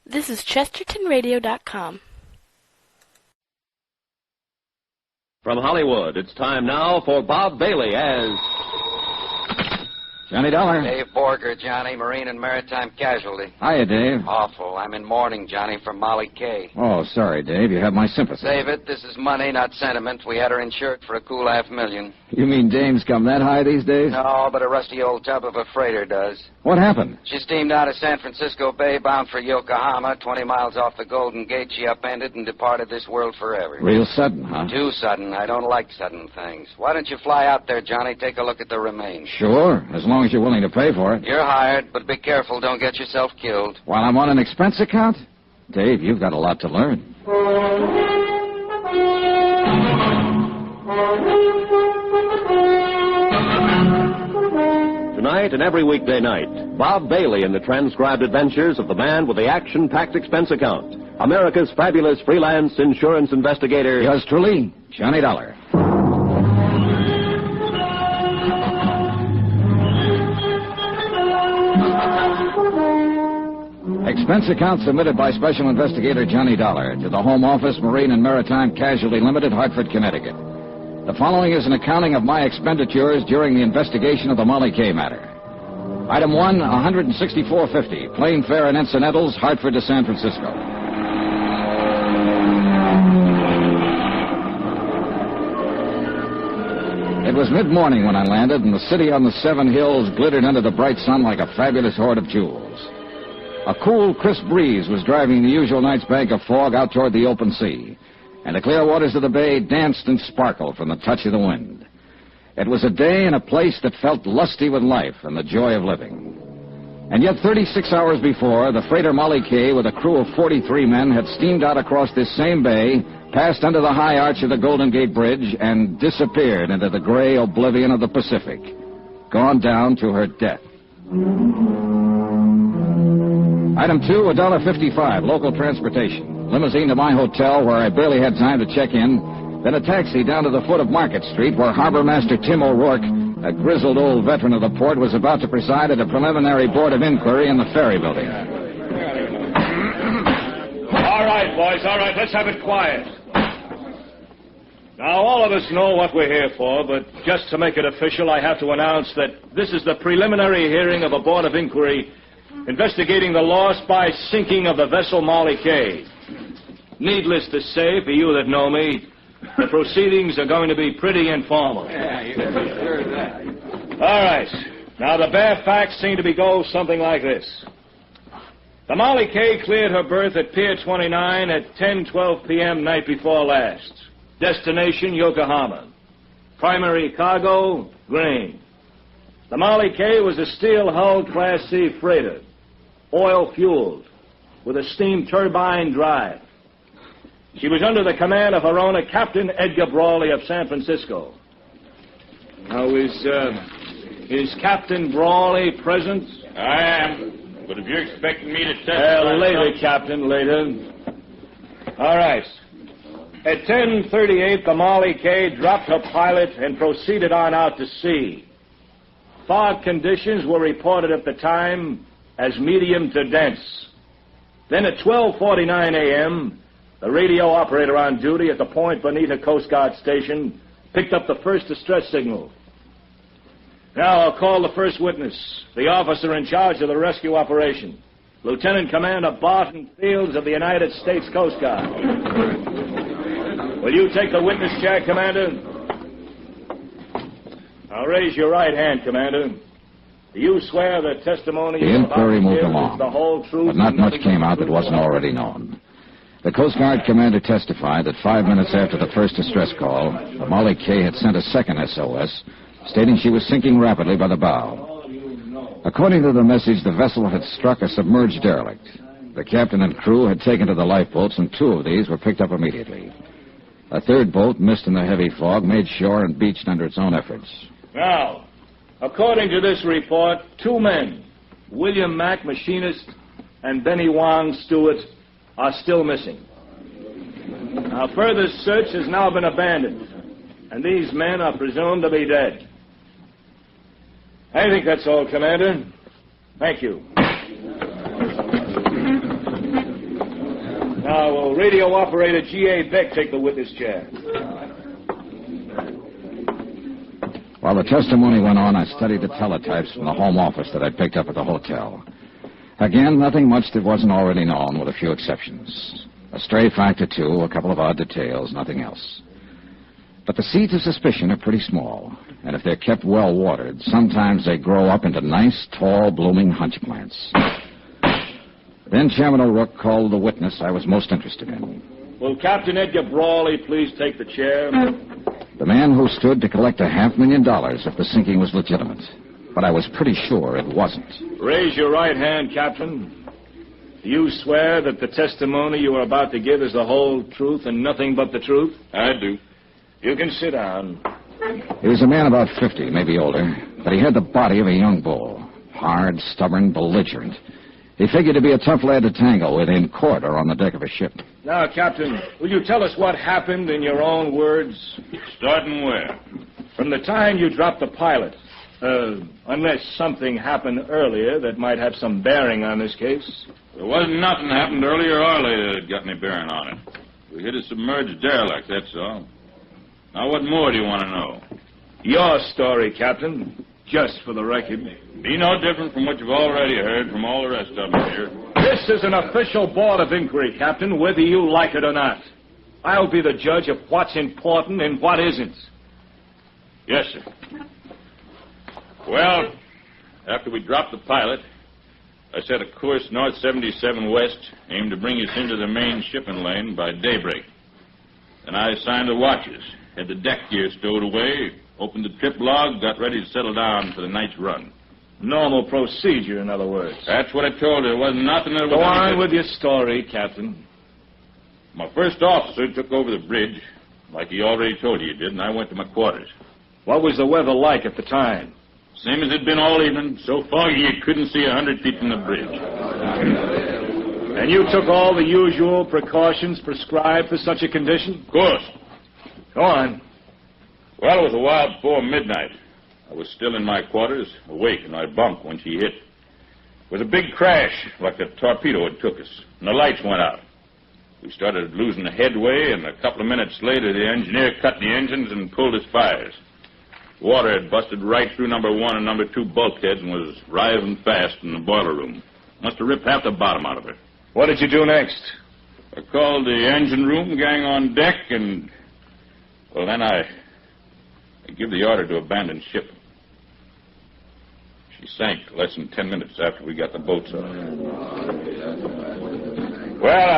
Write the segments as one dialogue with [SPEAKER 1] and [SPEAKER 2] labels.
[SPEAKER 1] This is ChestertonRadio.com.
[SPEAKER 2] From Hollywood, it's time now for Bob Bailey as
[SPEAKER 3] Johnny Dollar.
[SPEAKER 4] Dave Borger, Johnny, Marine and Maritime Casualty.
[SPEAKER 3] Hiya, Dave.
[SPEAKER 4] Awful. I'm in mourning, Johnny, for Molly Kay.
[SPEAKER 3] Oh, sorry, Dave. You have my sympathy.
[SPEAKER 4] Save it. This is money, not sentiment. We had her insured for a cool $500,000.
[SPEAKER 3] You mean dames come that high these days?
[SPEAKER 4] No, but a rusty old tub of a freighter does.
[SPEAKER 3] What happened?
[SPEAKER 4] She steamed out of San Francisco Bay, bound for Yokohama. 20 miles off the Golden Gate, she upended and departed this world forever.
[SPEAKER 3] Real sudden, huh?
[SPEAKER 4] Too sudden. I don't like sudden things. Why don't you fly out there, Johnny? Take a look at the remains.
[SPEAKER 3] Sure, as long as you're willing to pay for it.
[SPEAKER 4] You're hired, but be careful. Don't get yourself killed.
[SPEAKER 3] While I'm on an expense account? Dave, you've got a lot to learn.
[SPEAKER 2] Tonight and every weekday night, Bob Bailey in the transcribed adventures of the man with the action-packed expense account, America's fabulous freelance insurance investigator.
[SPEAKER 3] Yours truly, Johnny Dollar. Expense account submitted by Special Investigator Johnny Dollar to the Home Office, Marine and Maritime Casualty Limited, Hartford, Connecticut. The following is an accounting of my expenditures during the investigation of the Molly Kay matter. Item 1, $164.50, plane fare and incidentals, Hartford to San Francisco. It was mid-morning when I landed, and the city on the Seven Hills glittered under the bright sun like a fabulous hoard of jewels. A cool, crisp breeze was driving the usual night's bank of fog out toward the open sea, and the clear waters of the bay danced and sparkled from the touch of the wind. It was a day and a place that felt lusty with life and the joy of living. And yet 36 hours before, the freighter Molly Kay, with a crew of 43 men, had steamed out across this same bay, passed under the high arch of the Golden Gate Bridge, and disappeared into the gray oblivion of the Pacific, gone down to her death. Item 2, $1.55, local transportation. Limousine to my hotel, where I barely had time to check in. Then a taxi down to the foot of Market Street, where Harbor Master Tim O'Rourke, a grizzled old veteran of the port, was about to preside at a preliminary board of inquiry in the ferry building.
[SPEAKER 5] All right, boys, all right. Let's have it quiet. Now, all of us know what we're here for, but just to make it official, I have to announce that this is the preliminary hearing of a board of inquiry investigating the loss by sinking of the vessel Molly Kay. Needless to say, for you that know me, the proceedings are going to be pretty informal.
[SPEAKER 4] Yeah, you can be sure of that.
[SPEAKER 5] All right. Now, the bare facts seem to go something like this. The Molly Kay cleared her berth at Pier 29 at 10:12 p.m. night before last. Destination, Yokohama. Primary cargo, grain. The Molly Kay was a steel-hulled Class C freighter, oil-fueled, with a steam turbine drive. She was under the command of her owner, Captain Edgar Brawley of San Francisco. Now, is Captain Brawley present?
[SPEAKER 6] I am, but if you're expecting me to testify...
[SPEAKER 5] later, Captain, later. All right. At 10:38, the Molly Kay dropped her pilot and proceeded on out to sea. Fog conditions were reported at the time as medium to dense. Then at 12:49 a.m., the radio operator on duty at the Point Bonita Coast Guard station picked up the first distress signal. Now I'll call the first witness, the officer in charge of the rescue operation, Lieutenant Commander Barton Fields of the United States Coast Guard. Will you take the witness chair, Commander? Now raise your right hand, Commander. Do you swear the testimony...
[SPEAKER 3] The inquiry moved along,
[SPEAKER 5] the whole truth,
[SPEAKER 3] but not much came out that wasn't already known. The Coast Guard commander testified that 5 minutes after the first distress call, the Molly Kay had sent a second SOS, stating she was sinking rapidly by the bow. According to the message, the vessel had struck a submerged derelict. The captain and crew had taken to the lifeboats, and 2 of these were picked up immediately. A third boat, missed in the heavy fog, made shore and beached under its own efforts.
[SPEAKER 5] Now, according to this report, 2 men, William Mack, machinist, and Benny Wong, steward, are still missing. Now, further search has now been abandoned, and these men are presumed to be dead. I think that's all, Commander. Thank you. Radio operator G.A. Beck take the witness chair.
[SPEAKER 3] While the testimony went on, I studied the teletypes from the home office that I'd picked up at the hotel. Again, nothing much that wasn't already known, with a few exceptions. A stray fact or two, a couple of odd details, nothing else. But the seeds of suspicion are pretty small, and if they're kept well watered, sometimes they grow up into nice, tall, blooming hunch plants. Then Chairman O'Rourke called the witness I was most interested in.
[SPEAKER 5] Will Captain Edgar Brawley please take the chair?
[SPEAKER 3] The man who stood to collect $500,000 if the sinking was legitimate. But I was pretty sure it wasn't.
[SPEAKER 5] Raise your right hand, Captain. Do you swear that the testimony you are about to give is the whole truth and nothing but the truth?
[SPEAKER 6] I do.
[SPEAKER 5] You can sit down.
[SPEAKER 3] He was a man about 50, maybe older, but he had the body of a young bull. Hard, stubborn, belligerent. He figured to be a tough lad to tangle with in court or on the deck of a ship.
[SPEAKER 5] Now, Captain, will you tell us what happened in your own words?
[SPEAKER 6] Starting where?
[SPEAKER 5] From the time you dropped the pilot. Unless something happened earlier that might have some bearing on this case.
[SPEAKER 6] There wasn't nothing happened earlier or later that got any bearing on it. We hit a submerged derelict, that's all. Now, what more do you want to know?
[SPEAKER 5] Your story, Captain, just for the record.
[SPEAKER 6] Be no different from what you've already heard from all the rest of them here.
[SPEAKER 5] This is an official board of inquiry, Captain, whether you like it or not. I'll be the judge of what's important and what isn't.
[SPEAKER 6] Yes, sir. Well, after we dropped the pilot, I set a course north 77 west, aimed to bring us into the main shipping lane by daybreak. Then I assigned the watches, had the deck gear stowed away, opened the trip log, got ready to settle down for the night's run.
[SPEAKER 5] Normal procedure, in other words.
[SPEAKER 6] That's what I told her. There wasn't nothing that was...
[SPEAKER 5] Go on with your story, Captain.
[SPEAKER 6] My first officer took over the bridge, like he already told you he did, and I went to my quarters.
[SPEAKER 5] What was the weather like at the time?
[SPEAKER 6] Same as it'd been all evening, so foggy you couldn't see 100 feet from the bridge.
[SPEAKER 5] And you took all the usual precautions prescribed for such a condition?
[SPEAKER 6] Of course.
[SPEAKER 5] Go on.
[SPEAKER 6] Well, it was a while before midnight. I was still in my quarters, awake in my bunk when she hit. It was a big crash, like a torpedo had took us, and the lights went out. We started losing the headway, and a couple of minutes later, the engineer cut the engines and pulled his fires. Water had busted right through number 1 and number 2 bulkheads and was rising fast in the boiler room. Must have ripped half the bottom out of it.
[SPEAKER 5] What did you do next?
[SPEAKER 6] I called the engine room gang on deck, and... well, then I give the order to abandon ship. She sank less than 10 minutes after we got the boats off. Well,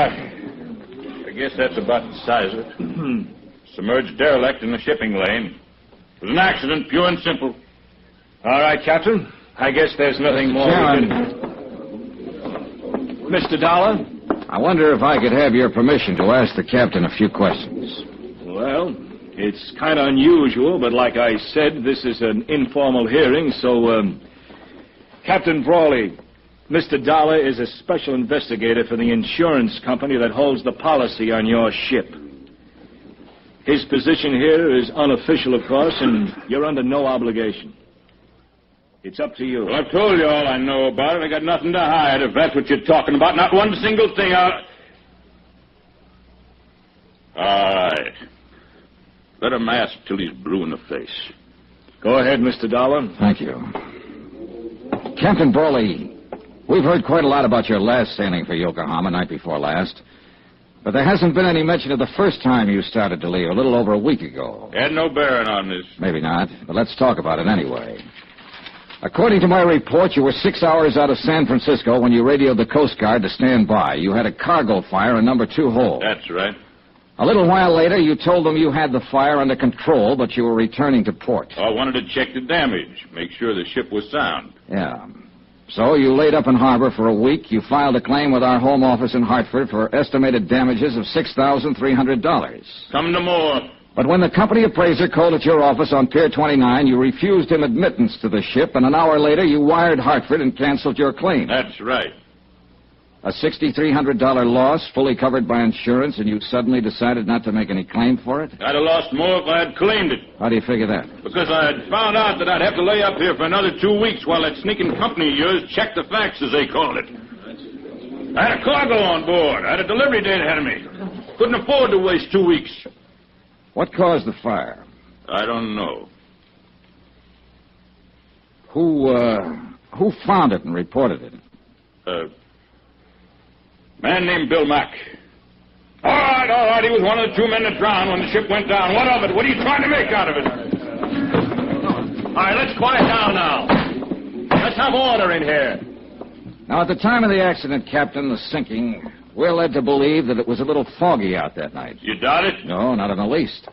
[SPEAKER 6] I guess that's about the size of it. Submerged derelict in the shipping lane. It was an accident, pure and simple.
[SPEAKER 5] All right, Captain. I guess there's nothing more. Mr. Dollar?
[SPEAKER 3] I wonder if I could have your permission to ask the captain a few questions.
[SPEAKER 5] Well, it's kind of unusual, but like I said, this is an informal hearing, so, Captain Brawley, Mr. Dollar is a special investigator for the insurance company that holds the policy on your ship. His position here is unofficial, of course, and you're under no obligation. It's up to you.
[SPEAKER 6] Well, I've told you all I know about it. I got nothing to hide, if that's what you're talking about. Not one single thing. All right. Let him ask till he's blue in the face.
[SPEAKER 5] Go ahead, Mr. Dollar.
[SPEAKER 3] Thank you. Captain Brawley, we've heard quite a lot about your last sailing for Yokohama night before last. But there hasn't been any mention of the first time you started to leave, a little over a week ago.
[SPEAKER 6] Had no bearing on this.
[SPEAKER 3] Maybe not, but let's talk about it anyway. According to my report, you were 6 hours out of San Francisco when you radioed the Coast Guard to stand by. You had a cargo fire in number 2 hold.
[SPEAKER 6] That's right.
[SPEAKER 3] A little while later, you told them you had the fire under control, but you were returning to port.
[SPEAKER 6] I wanted to check the damage, make sure the ship was sound.
[SPEAKER 3] Yeah. So you laid up in harbor for a week. You filed a claim with our home office in Hartford for estimated damages of $6,300.
[SPEAKER 6] Come to more.
[SPEAKER 3] But when the company appraiser called at your office on Pier 29, you refused him admittance to the ship, and an hour later you wired Hartford and canceled your claim.
[SPEAKER 6] That's right.
[SPEAKER 3] A $6,300 loss, fully covered by insurance, and you suddenly decided not to make any claim for it?
[SPEAKER 6] I'd have lost more if I had claimed it.
[SPEAKER 3] How do you figure that?
[SPEAKER 6] Because I had found out that I'd have to lay up here for another 2 weeks while that sneaking company of yours checked the facts, as they call it. I had a cargo on board. I had a delivery date ahead of me. Couldn't afford to waste 2 weeks.
[SPEAKER 3] What caused the fire?
[SPEAKER 6] I don't know.
[SPEAKER 3] Who found it and reported it?
[SPEAKER 6] A man named Bill Mack. All right. He was one of the 2 men that drowned when the ship went down. What of it? What are you trying to make out of it?
[SPEAKER 5] All right, let's quiet down now. Let's have order in here.
[SPEAKER 3] Now, at the time of the accident, Captain, the sinking, we're led to believe that it was a little foggy out that night.
[SPEAKER 6] You doubt it?
[SPEAKER 3] No, not in the least.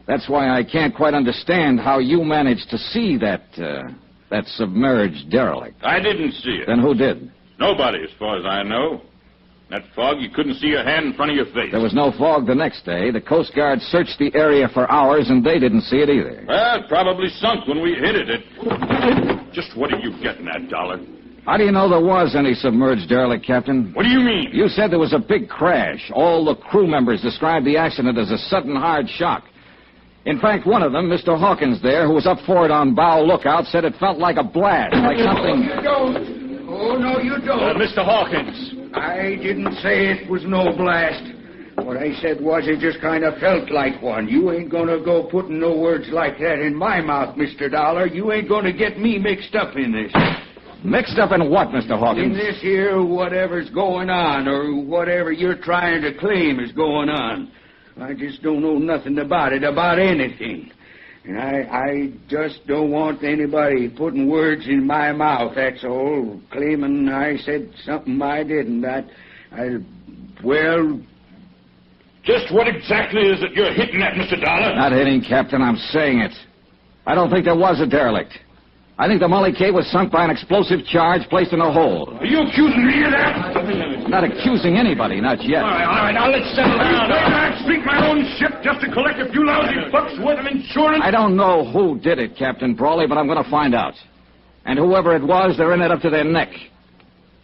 [SPEAKER 3] That's why I can't quite understand how you managed to see that submerged derelict.
[SPEAKER 6] I didn't see it.
[SPEAKER 3] Then who did?
[SPEAKER 6] Nobody, as far as I know. That fog, you couldn't see your hand in front of your face.
[SPEAKER 3] There was no fog the next day. The Coast Guard searched the area for hours, and they didn't see it either.
[SPEAKER 6] Well, it probably sunk when we hit it. Just what are you getting at, Dollar?
[SPEAKER 3] How do you know there was any submerged derelict, Captain?
[SPEAKER 6] What do you mean?
[SPEAKER 3] You said there was a big crash. All the crew members described the accident as a sudden hard shock. In fact, one of them, Mr. Hawkins there, who was up for it on bow lookout, said it felt like a blast, like something...
[SPEAKER 7] No, you don't. Oh, no, you don't.
[SPEAKER 5] Mr. Hawkins.
[SPEAKER 7] I didn't say it was no blast. What I said was it just kind of felt like one. You ain't going to go putting no words like that in my mouth, Mr. Dollar. You ain't going to get me mixed up in this.
[SPEAKER 3] Mixed up in what, Mr. Hawkins?
[SPEAKER 7] In this here whatever's going on, or whatever you're trying to claim is going on. I just don't know nothing about it, about anything. And I just don't want anybody putting words in my mouth, that's all, claiming I said something I didn't. Well...
[SPEAKER 6] Just what exactly is it you're hitting at, Mr. Dollar?
[SPEAKER 3] Not hitting, Captain, I'm saying it. I don't think there was a derelict. I think the Molly K was sunk by an explosive charge placed in a hole.
[SPEAKER 6] Are you accusing me of that?
[SPEAKER 3] Not accusing anybody, not yet.
[SPEAKER 6] All right, now let's settle down. I sink my own ship just to collect a few lousy bucks worth of insurance?
[SPEAKER 3] I don't know who did it, Captain Brawley, but I'm going to find out. And whoever it was, they're in it up to their neck.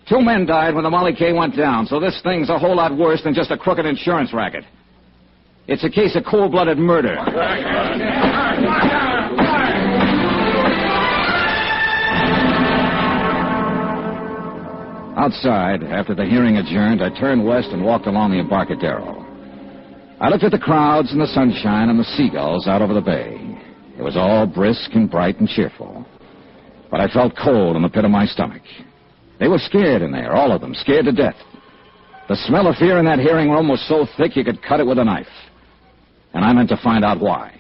[SPEAKER 3] 2 men died when the Molly K went down, so this thing's a whole lot worse than just a crooked insurance racket. It's a case of cold-blooded murder. Outside, after the hearing adjourned, I turned west and walked along the Embarcadero. I looked at the crowds and the sunshine and the seagulls out over the bay. It was all brisk and bright and cheerful. But I felt cold in the pit of my stomach. They were scared in there, all of them, scared to death. The smell of fear in that hearing room was so thick you could cut it with a knife. And I meant to find out why.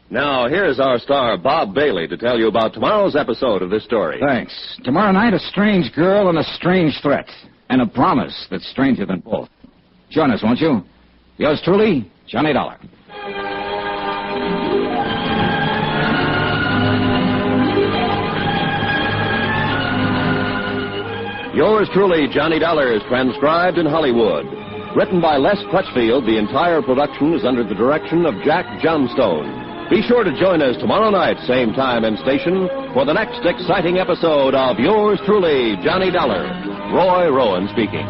[SPEAKER 2] Now, here's our star, Bob Bailey, to tell you about tomorrow's episode of this story.
[SPEAKER 3] Thanks. Tomorrow night, a strange girl and a strange threat. And a promise that's stranger than both. Join us, won't you? Yours truly, Johnny Dollar.
[SPEAKER 2] Yours truly, Johnny Dollar, is transcribed in Hollywood. Written by Les Crutchfield, the entire production is under the direction of Jack Johnstone. Be sure to join us tomorrow night, same time and station, for the next exciting episode of Yours truly, Johnny Dollar. Roy Rowan speaking.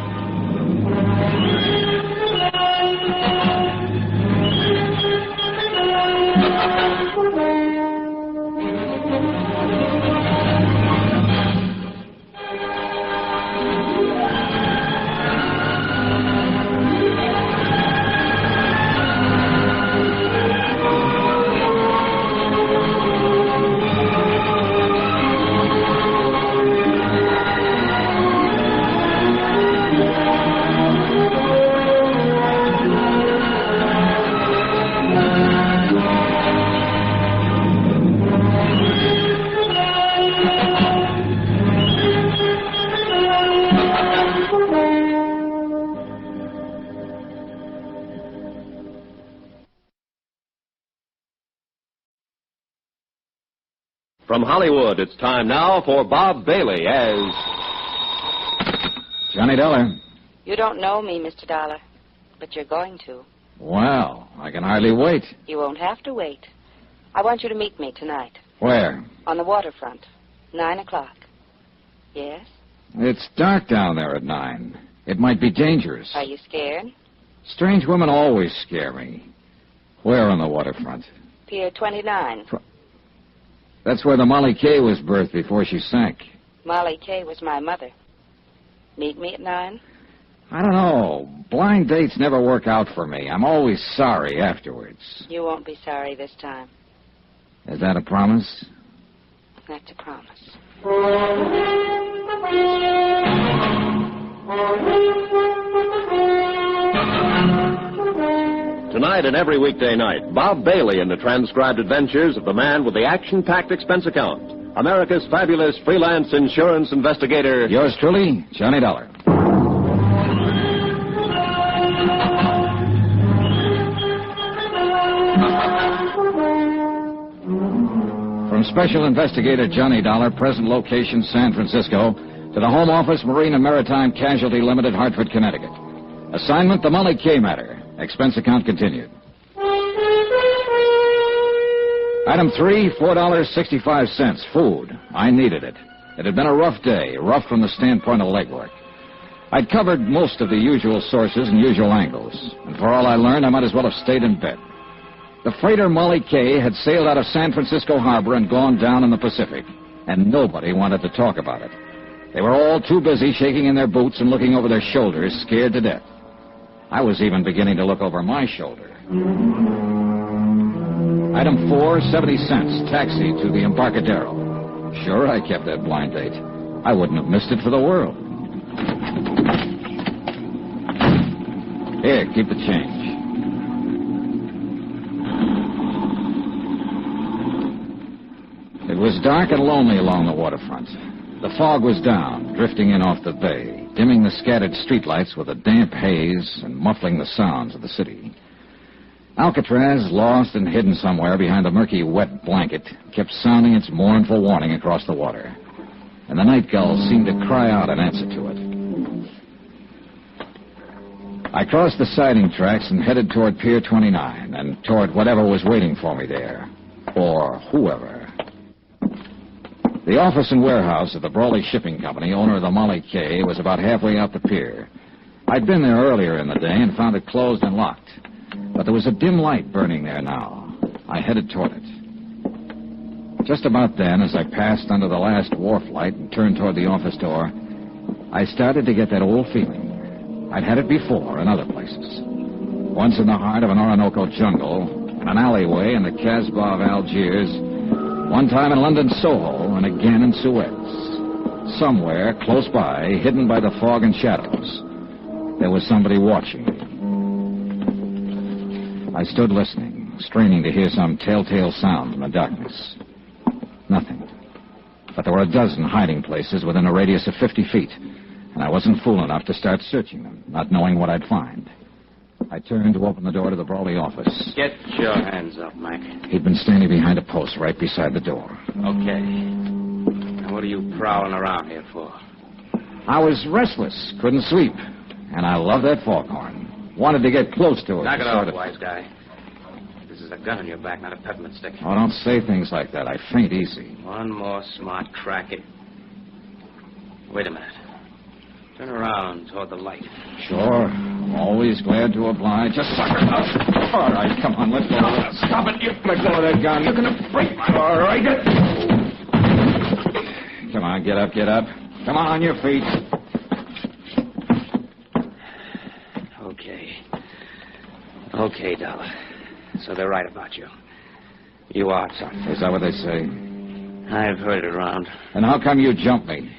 [SPEAKER 2] From Hollywood, it's time now for Bob Bailey as...
[SPEAKER 3] Johnny Dollar.
[SPEAKER 8] You don't know me, Mr. Dollar, but you're going to.
[SPEAKER 3] Well, I can hardly wait.
[SPEAKER 8] You won't have to wait. I want you to meet me tonight.
[SPEAKER 3] Where?
[SPEAKER 8] On the waterfront. 9 o'clock. Yes?
[SPEAKER 3] It's dark down there at 9. It might be dangerous.
[SPEAKER 8] Are you scared?
[SPEAKER 3] Strange women always scare me. Where on the waterfront?
[SPEAKER 8] Pier 29.
[SPEAKER 3] That's where the Molly Kay was birthed before she sank.
[SPEAKER 8] Molly Kay was my mother. Meet me at 9?
[SPEAKER 3] I don't know. Blind dates never work out for me. I'm always sorry afterwards.
[SPEAKER 8] You won't be sorry this time.
[SPEAKER 3] Is that a promise?
[SPEAKER 8] That's a promise.
[SPEAKER 2] Tonight and every weekday night, Bob Bailey in the transcribed adventures of the man with the action-packed expense account. America's fabulous freelance insurance investigator.
[SPEAKER 3] Yours truly, Johnny Dollar. From Special Investigator Johnny Dollar, present location San Francisco, to the Home Office, Marine and Maritime Casualty Limited, Hartford, Connecticut. Assignment, the Molly Kay matter. Expense account continued. Item 3, $4.65. Food. I needed it. It had been a rough day, rough from the standpoint of legwork. I'd covered most of the usual sources and usual angles, and for all I learned, I might as well have stayed in bed. The freighter Molly Kay had sailed out of San Francisco Harbor and gone down in the Pacific, and nobody wanted to talk about it. They were all too busy shaking in their boots and looking over their shoulders, scared to death. I was even beginning to look over my shoulder. Item 4, 70 cents, taxi to the Embarcadero. Sure, I kept that blind date. I wouldn't have missed it for the world. Here, keep the change. It was dark and lonely along the waterfront. The fog was down, drifting in off the bay, dimming the scattered streetlights with a damp haze and muffling the sounds of the city. Alcatraz, lost and hidden somewhere behind a murky, wet blanket, kept sounding its mournful warning across the water. And the night gulls seemed to cry out in answer to it. I crossed the siding tracks and headed toward Pier 29 and toward whatever was waiting for me there. Or whoever. The office and warehouse of the Brawley Shipping Company, owner of the Molly Kay, was about halfway out the pier. I'd been there earlier in the day and found it closed and locked. But there was a dim light burning there now. I headed toward it. Just about then, as I passed under the last wharf light and turned toward the office door, I started to get that old feeling. I'd had it before in other places. Once in the heart of an Orinoco jungle, in an alleyway in the Casbah of Algiers, one time in London Soho, and again in Suez. Somewhere, close by, hidden by the fog and shadows, there was somebody watching me. I stood listening, straining to hear some telltale sound in the darkness. Nothing. But there were a dozen hiding places within a radius of 50 feet, and I wasn't fool enough to start searching them, not knowing what I'd find. I turned to open the door to the Brawley office.
[SPEAKER 4] Get your hands up, Mac.
[SPEAKER 3] He'd been standing behind a post right beside the door.
[SPEAKER 4] Okay. Now, what are you prowling around here for?
[SPEAKER 3] I was restless, couldn't sleep, and I loved that foghorn. Wanted to get close to it.
[SPEAKER 4] Knock it off, wise guy. This is a gun in your back, not a peppermint stick.
[SPEAKER 3] Oh, don't say things like that. I faint easy.
[SPEAKER 4] One more smart crack at... Wait a minute. Turn around toward the light.
[SPEAKER 3] Sure. Always glad to oblige. Just sucker up. All right, come on, let go of it. Stop it. You let go of that gun. You're going to break my... All right. Come on, get up, get up. Come on your feet.
[SPEAKER 4] Okay, Dollar. So they're right about you. You are tough.
[SPEAKER 3] Is that what they say?
[SPEAKER 4] I've heard it around.
[SPEAKER 3] And how come you jumped me?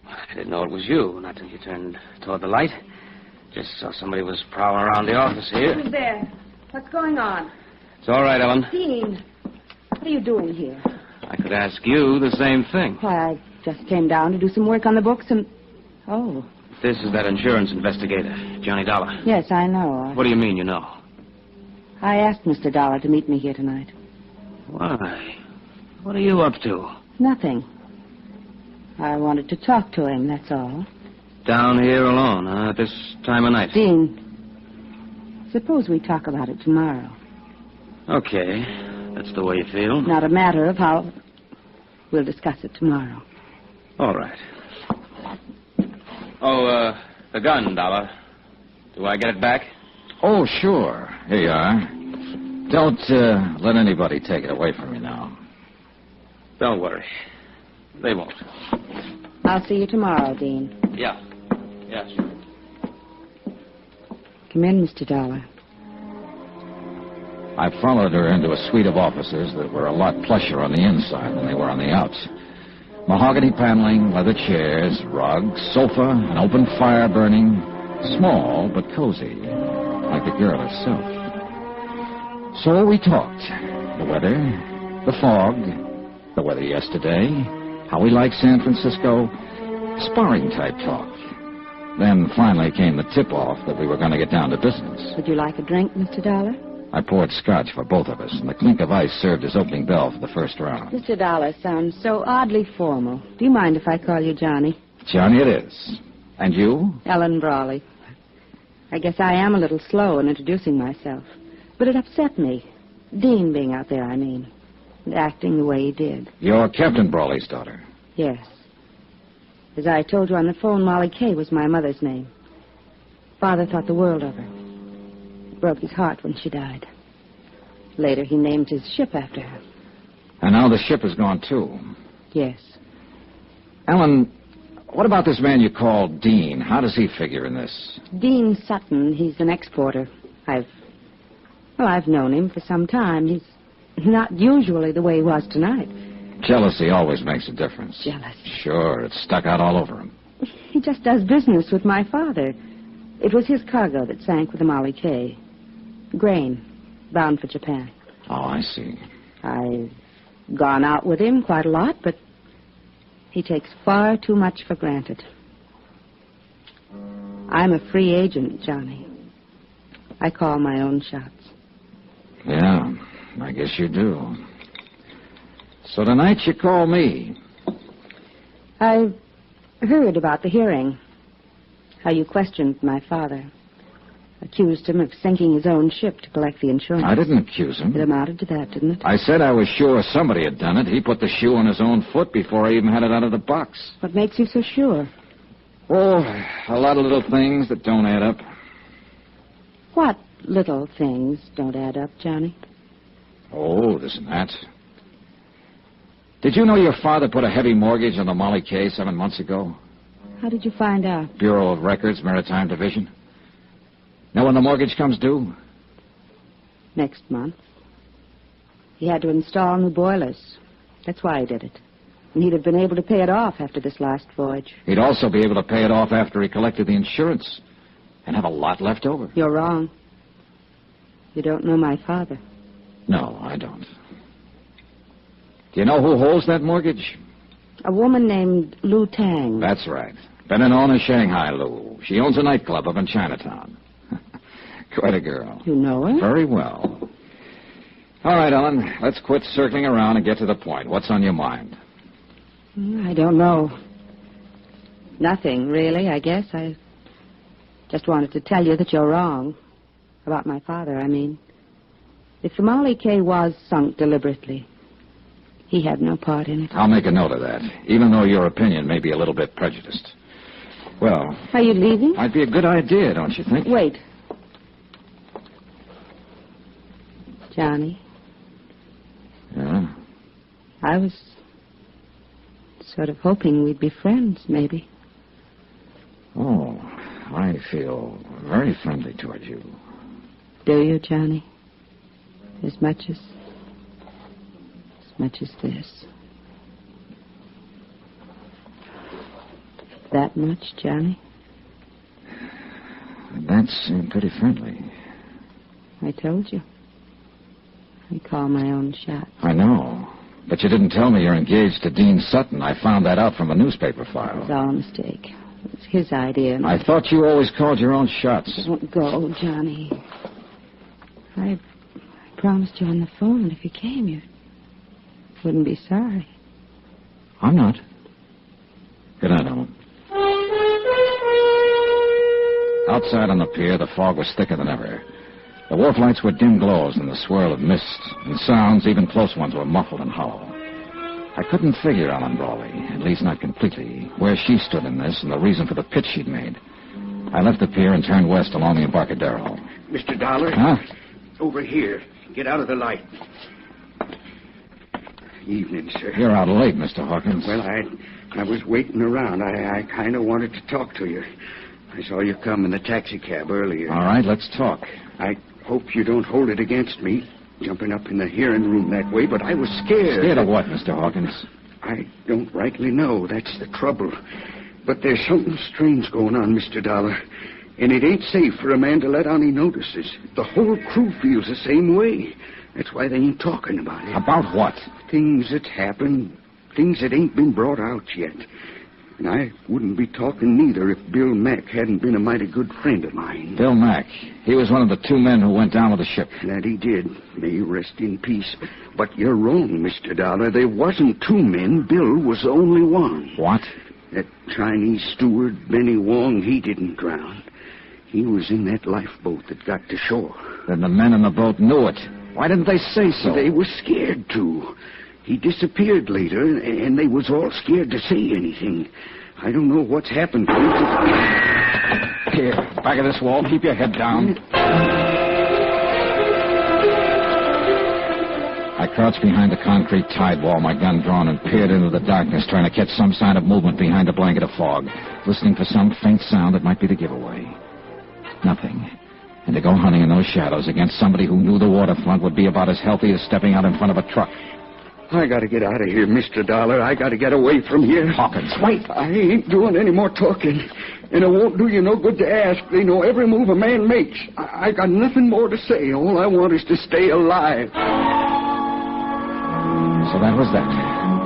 [SPEAKER 4] I didn't know it was you, not till you turned toward the light. Just saw somebody was prowling around the office here.
[SPEAKER 9] Who's there? What's going on?
[SPEAKER 4] It's all right, Ellen.
[SPEAKER 9] Dean, what are you doing here?
[SPEAKER 4] I could ask you the same thing.
[SPEAKER 9] Why, I just came down to do some work on the books and... Oh.
[SPEAKER 4] This is that insurance investigator, Johnny Dollar.
[SPEAKER 9] Yes, I know.
[SPEAKER 4] What do you mean you know?
[SPEAKER 9] I asked Mr. Dollar to meet me here tonight.
[SPEAKER 4] Why? What are you up to?
[SPEAKER 9] Nothing. I wanted to talk to him, that's all.
[SPEAKER 4] Down here alone, huh? At this time of night?
[SPEAKER 9] Dean, suppose we talk about it tomorrow.
[SPEAKER 4] Okay. That's the way you feel.
[SPEAKER 9] Not a matter of how... We'll discuss it tomorrow.
[SPEAKER 4] All right.
[SPEAKER 10] Oh, the gun, Dollar. Do I get it back?
[SPEAKER 3] Oh, sure. Here you are. Don't let anybody take it away from you now.
[SPEAKER 10] Don't worry. They won't.
[SPEAKER 9] I'll see you tomorrow, Dean.
[SPEAKER 10] Yeah. Yeah, sure.
[SPEAKER 9] Come in, Mr. Dollar.
[SPEAKER 3] I followed her into a suite of offices that were a lot plusher on the inside than they were on the outs. Mahogany paneling, leather chairs, rugs, sofa, an open fire burning. Small, but cozy, like the girl herself. So we talked. The weather, the fog, the weather yesterday, how we like San Francisco, sparring-type talk. Then finally came the tip-off that we were going to get down to business.
[SPEAKER 9] Would you like a drink, Mr. Dollar?
[SPEAKER 3] I poured scotch for both of us, and the clink of ice served as opening bell for the first round.
[SPEAKER 9] Mr. Dollar sounds so oddly formal. Do you mind if I call you Johnny?
[SPEAKER 3] Johnny it is. And you?
[SPEAKER 9] Ellen Brawley. I guess I am a little slow in introducing myself. But it upset me. Dean being out there, I mean. And acting the way he did.
[SPEAKER 3] You're Captain Brawley's daughter.
[SPEAKER 9] Yes. As I told you on the phone, Molly Kay was my mother's name. Father thought the world of her. It broke his heart when she died. Later, he named his ship after her.
[SPEAKER 3] And now the ship is gone, too.
[SPEAKER 9] Yes.
[SPEAKER 3] Ellen, what about this man you call Dean? How does he figure in this?
[SPEAKER 9] Dean Sutton, he's an exporter. I've known him for some time. He's not usually the way he was tonight.
[SPEAKER 3] Jealousy always makes a difference.
[SPEAKER 9] Jealousy?
[SPEAKER 3] Sure, it's stuck out all over him.
[SPEAKER 9] He just does business with my father. It was his cargo that sank with the Molly Kay. Grain, bound for Japan.
[SPEAKER 3] Oh, I see.
[SPEAKER 9] I've gone out with him quite a lot, but he takes far too much for granted. I'm a free agent, Johnny. I call my own shots.
[SPEAKER 3] Yeah, I guess you do. So tonight you call me.
[SPEAKER 9] I've heard about the hearing. How you questioned my father. Accused him of sinking his own ship to collect the insurance.
[SPEAKER 3] I didn't accuse him.
[SPEAKER 9] It amounted to that, didn't it?
[SPEAKER 3] I said I was sure somebody had done it. He put the shoe on his own foot before I even had it out of the box.
[SPEAKER 9] What makes you so sure?
[SPEAKER 3] Oh, a lot of little things that don't add up.
[SPEAKER 9] What little things don't add up, Johnny?
[SPEAKER 3] Oh, this and that. Did you know your father put a heavy mortgage on the Molly Kay 7 months ago?
[SPEAKER 9] How did you find out?
[SPEAKER 3] Bureau of Records, Maritime Division. Know when the mortgage comes due?
[SPEAKER 9] Next month. He had to install new boilers. That's why he did it. And he'd have been able to pay it off after this last voyage.
[SPEAKER 3] He'd also be able to pay it off after he collected the insurance and have a lot left over.
[SPEAKER 9] You're wrong. You don't know my father.
[SPEAKER 3] No, I don't. Do you know who holds that mortgage?
[SPEAKER 9] A woman named Lu Tang.
[SPEAKER 3] That's right. Better known as Shanghai Lu. She owns a nightclub up in Chinatown. Quite a girl.
[SPEAKER 9] You know her?
[SPEAKER 3] Very well. All right, Ellen, let's quit circling around and get to the point. What's on your mind?
[SPEAKER 9] I don't know. Nothing, really, I guess. I just wanted to tell you that you're wrong. About my father, I mean. If the Molly Kay was sunk deliberately, he had no part in it.
[SPEAKER 3] I'll make a note of that, even though your opinion may be a little bit prejudiced. Well...
[SPEAKER 9] Are you leaving?
[SPEAKER 3] Might be a good idea, don't you think?
[SPEAKER 9] Wait. Johnny.
[SPEAKER 3] Yeah?
[SPEAKER 9] I was sort of hoping we'd be friends, maybe.
[SPEAKER 3] Oh, I feel very friendly toward you.
[SPEAKER 9] Do you, Johnny? As much as this. That much, Johnny?
[SPEAKER 3] That's pretty friendly.
[SPEAKER 9] I told you. I call my own shots.
[SPEAKER 3] I know. But you didn't tell me you're engaged to Dean Sutton. I found that out from a newspaper file.
[SPEAKER 9] It was all a mistake. It was his idea.
[SPEAKER 3] I thought you always called your own shots.
[SPEAKER 9] Don't go, Johnny. I promised you on the phone that if you came, you wouldn't be sorry.
[SPEAKER 3] I'm not. Good night, Ellen. Outside on the pier, the fog was thicker than ever. The wharf lights were dim glows in the swirl of mist, and sounds, even close ones, were muffled and hollow. I couldn't figure Ellen Brawley, at least not completely, where she stood in this and the reason for the pitch she'd made. I left the pier and turned west along the Embarcadero.
[SPEAKER 7] Mr. Dollar?
[SPEAKER 3] Huh?
[SPEAKER 7] Over here. Get out of the light. Evening, sir.
[SPEAKER 3] You're out late, Mr. Hawkins.
[SPEAKER 7] Well, I was waiting around. I kind of wanted to talk to you. I saw you come in the taxi cab earlier.
[SPEAKER 3] All right, let's talk.
[SPEAKER 7] I hope you don't hold it against me, jumping up in the hearing room that way, but I was scared.
[SPEAKER 3] Scared of what, Mr. Hawkins?
[SPEAKER 7] I don't rightly know. That's the trouble. But there's something strange going on, Mr. Dollar. And it ain't safe for a man to let on he notices. The whole crew feels the same way. That's why they ain't talking about it.
[SPEAKER 3] About what?
[SPEAKER 7] Things that happened. Things that ain't been brought out yet. And I wouldn't be talking neither if Bill Mack hadn't been a mighty good friend of mine.
[SPEAKER 3] Bill Mack. He was one of the 2 men who went down with the ship.
[SPEAKER 7] That he did. May he rest in peace. But you're wrong, Mr. Dollar. There wasn't 2 men. Bill was the only one.
[SPEAKER 3] What?
[SPEAKER 7] That Chinese steward, Benny Wong, he didn't drown. He was in that lifeboat that got to shore.
[SPEAKER 3] Then the men in the boat knew it. Why didn't they say so?
[SPEAKER 7] They were scared to. He disappeared later, and they was all scared to say anything. I don't know what's happened to him.
[SPEAKER 3] Here, back of this wall. Keep your head down. I crouched behind the concrete tide wall, my gun drawn, and peered into the darkness, trying to catch some sign of movement behind a blanket of fog, listening for some faint sound that might be the giveaway. Nothing. And to go hunting in those shadows against somebody who knew the waterfront would be about as healthy as stepping out in front of a truck.
[SPEAKER 7] I gotta get out of here, Mr. Dollar. I gotta get away from here.
[SPEAKER 3] Hawkins, wait.
[SPEAKER 7] I ain't doing any more talking. And it won't do you no good to ask. They know every move a man makes. I got nothing more to say. All I want is to stay alive.
[SPEAKER 3] So that was that.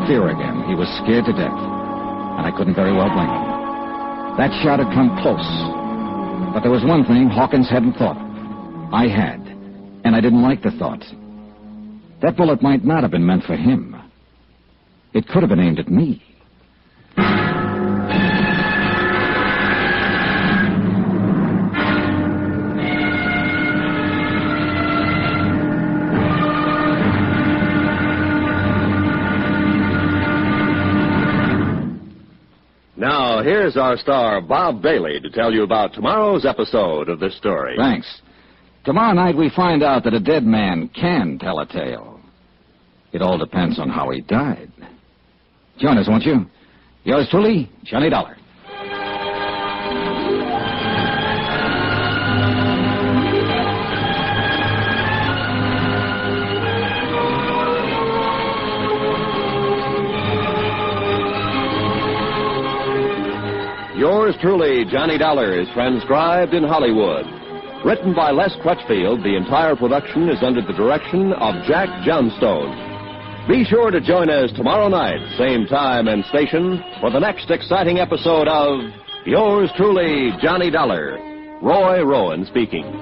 [SPEAKER 3] Fear again. He was scared to death. And I couldn't very well blame him. That shot had come close. But there was one thing Hawkins hadn't thought of. I had. And I didn't like the thought. That bullet might not have been meant for him. It could have been aimed at me.
[SPEAKER 2] Now, here's our star, Bob Bailey, to tell you about tomorrow's episode of this story.
[SPEAKER 3] Thanks. Tomorrow night we find out that a dead man can tell a tale. It all depends on how he died. Join us, won't you? Yours truly, Johnny Dollar.
[SPEAKER 2] Yours truly, Johnny Dollar, is transcribed in Hollywood. Written by Les Crutchfield, the entire production is under the direction of Jack Johnstone. Be sure to join us tomorrow night, same time and station, for the next exciting episode of Yours truly, Johnny Dollar. Roy Rowan speaking.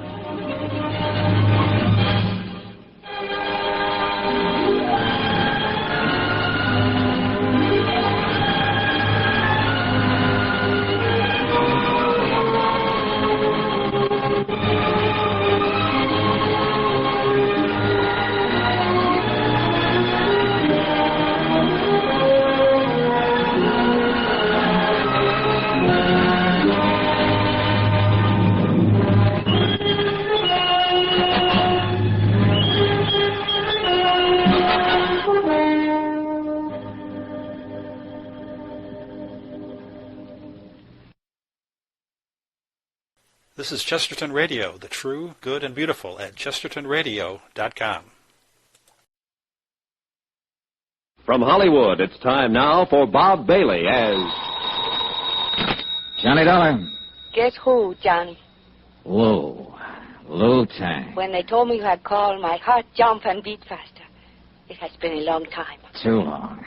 [SPEAKER 11] This is Chesterton Radio, the true, good, and beautiful at chestertonradio.com.
[SPEAKER 2] From Hollywood, it's time now for Bob Bailey as
[SPEAKER 3] Johnny Dollar.
[SPEAKER 8] Guess who, Johnny?
[SPEAKER 3] Lou Tang.
[SPEAKER 8] When they told me you had called, my heart jumped and beat faster. It has been a long time.
[SPEAKER 3] Too long.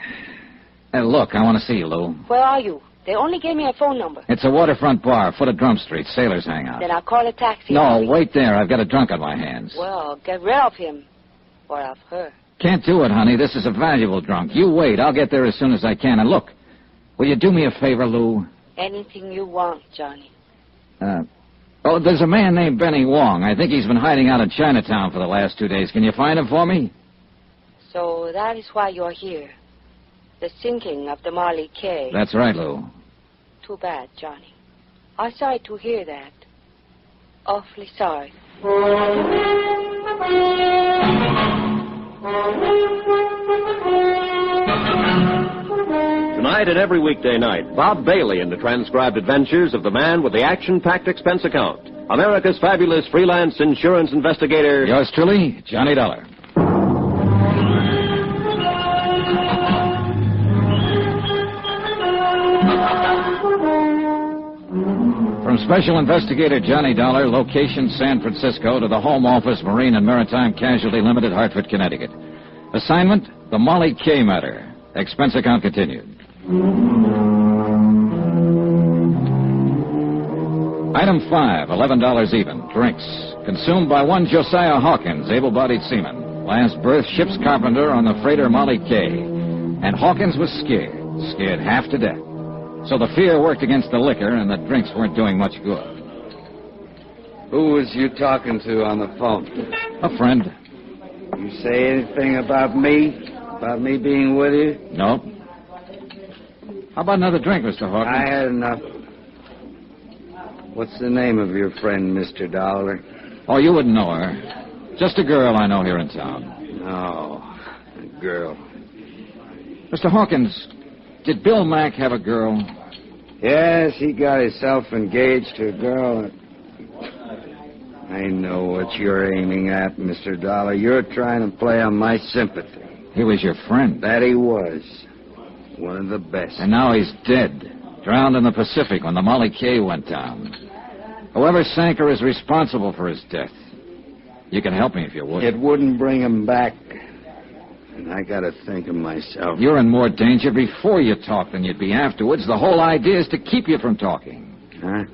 [SPEAKER 3] Hey, look, I want to see you, Lou.
[SPEAKER 8] Where are you? They only gave me a phone number.
[SPEAKER 3] It's a waterfront bar, foot of Drum Street. Sailors hang out.
[SPEAKER 8] Then I'll call a taxi.
[SPEAKER 3] No, wait there. I've got a drunk on my hands.
[SPEAKER 8] Well, get rid of him. Or of her.
[SPEAKER 3] Can't do it, honey. This is a valuable drunk. You wait. I'll get there as soon as I can. And look, will you do me a favor, Lou?
[SPEAKER 8] Anything you want, Johnny.
[SPEAKER 3] There's a man named Benny Wong. I think he's been hiding out in Chinatown for the last 2 days. Can you find him for me?
[SPEAKER 8] So that is why you're here. The sinking of the Molly K.
[SPEAKER 3] That's right, Lou.
[SPEAKER 8] Too bad, Johnny. I'm sorry to hear that. Awfully sorry.
[SPEAKER 2] Tonight and every weekday night, Bob Bailey in the transcribed adventures of the man with the action-packed expense account. America's fabulous freelance insurance investigator.
[SPEAKER 3] Yours truly, Johnny Dollar. From Special Investigator Johnny Dollar, location San Francisco, to the Home Office, Marine and Maritime Casualty Limited, Hartford, Connecticut. Assignment, the Molly K matter. Expense account continued. Item 5, $11 even. Drinks. Consumed by one Josiah Hawkins, able-bodied seaman. Last berth, ship's carpenter on the freighter Molly K. And Hawkins was scared half to death. So the fear worked against the liquor, and the drinks weren't doing much good.
[SPEAKER 7] Who was you talking to on the phone?
[SPEAKER 3] A friend.
[SPEAKER 7] You say anything about me? About me being with you?
[SPEAKER 3] No. How about another drink, Mr. Hawkins?
[SPEAKER 7] I had enough. What's the name of your friend, Mr. Dollar?
[SPEAKER 3] Oh, you wouldn't know her. Just a girl I know here in town.
[SPEAKER 7] Oh, a girl.
[SPEAKER 3] Mr. Hawkins, did Bill Mack have a girl?
[SPEAKER 7] Yes, he got himself engaged to a girl. I know what you're aiming at, Mr. Dollar. You're trying to play on my sympathy.
[SPEAKER 3] He was your friend.
[SPEAKER 7] That he was. One of the best.
[SPEAKER 3] And now he's dead. Drowned in the Pacific when the Molly K went down. Whoever sank her is responsible for his death. You can help me if you would.
[SPEAKER 7] It wouldn't bring him back. And I gotta think of myself.
[SPEAKER 3] You're in more danger before you talk than you'd be afterwards. The whole idea is to keep you from talking.
[SPEAKER 7] Huh?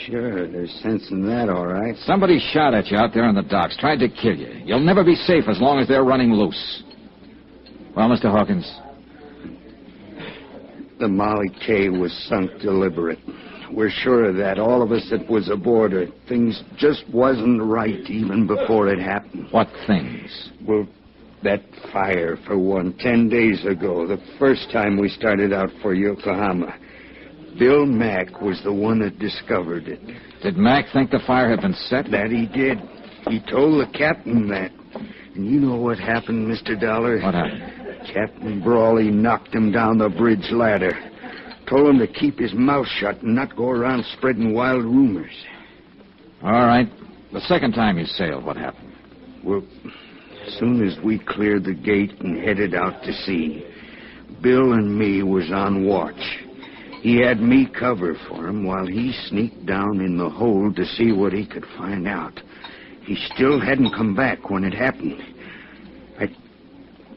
[SPEAKER 7] Sure, there's sense in that, all right.
[SPEAKER 3] Somebody shot at you out there on the docks, tried to kill you. You'll never be safe as long as they're running loose. Well, Mr. Hawkins?
[SPEAKER 7] The Molly K was sunk deliberate. We're sure of that. All of us that was aboard her. Things just wasn't right even before it happened.
[SPEAKER 3] What things?
[SPEAKER 7] Well, that fire, for one, 10 days ago, the first time we started out for Yokohama. Bill Mack was the one that discovered it.
[SPEAKER 3] Did Mack think the fire had been set?
[SPEAKER 7] That he did. He told the captain that. And you know what happened, Mr. Dollar?
[SPEAKER 3] What happened?
[SPEAKER 7] Captain Brawley knocked him down the bridge ladder. Told him to keep his mouth shut and not go around spreading wild rumors.
[SPEAKER 3] All right. The second time you sailed, what happened?
[SPEAKER 7] Well, as soon as we cleared the gate and headed out to sea, Bill and me was on watch. He had me cover for him while he sneaked down in the hold to see what he could find out. He still hadn't come back when it happened.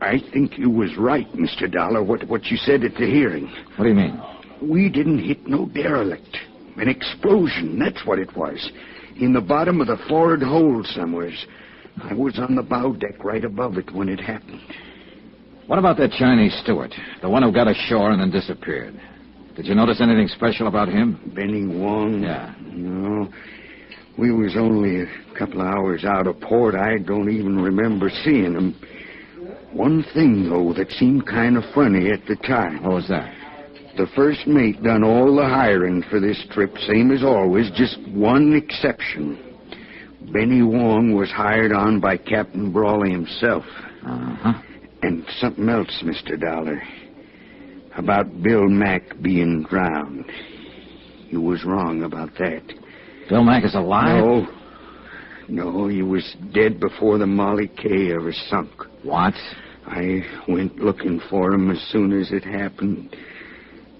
[SPEAKER 7] I think you was right, Mr. Dollar, what you said at the hearing.
[SPEAKER 3] What do you mean?
[SPEAKER 7] We didn't hit no derelict. An explosion, that's what it was. In the bottom of the forward hold somewheres. I was on the bow deck right above it when it happened.
[SPEAKER 3] What about that Chinese steward, the one who got ashore and then disappeared? Did you notice anything special about him?
[SPEAKER 7] Benny Wong?
[SPEAKER 3] Yeah.
[SPEAKER 7] No. We was only a couple of hours out of port. I don't even remember seeing him. One thing, though, that seemed kind of funny at the time.
[SPEAKER 3] What was that?
[SPEAKER 7] The first mate done all the hiring for this trip, same as always, just one exception. Benny Wong was hired on by Captain Brawley himself.
[SPEAKER 3] Uh-huh.
[SPEAKER 7] And something else, Mr. Dollar. About Bill Mack being drowned. You was wrong about that.
[SPEAKER 3] Bill Mack is alive?
[SPEAKER 7] No, he was dead before the Molly K ever sunk.
[SPEAKER 3] What?
[SPEAKER 7] I went looking for him as soon as it happened.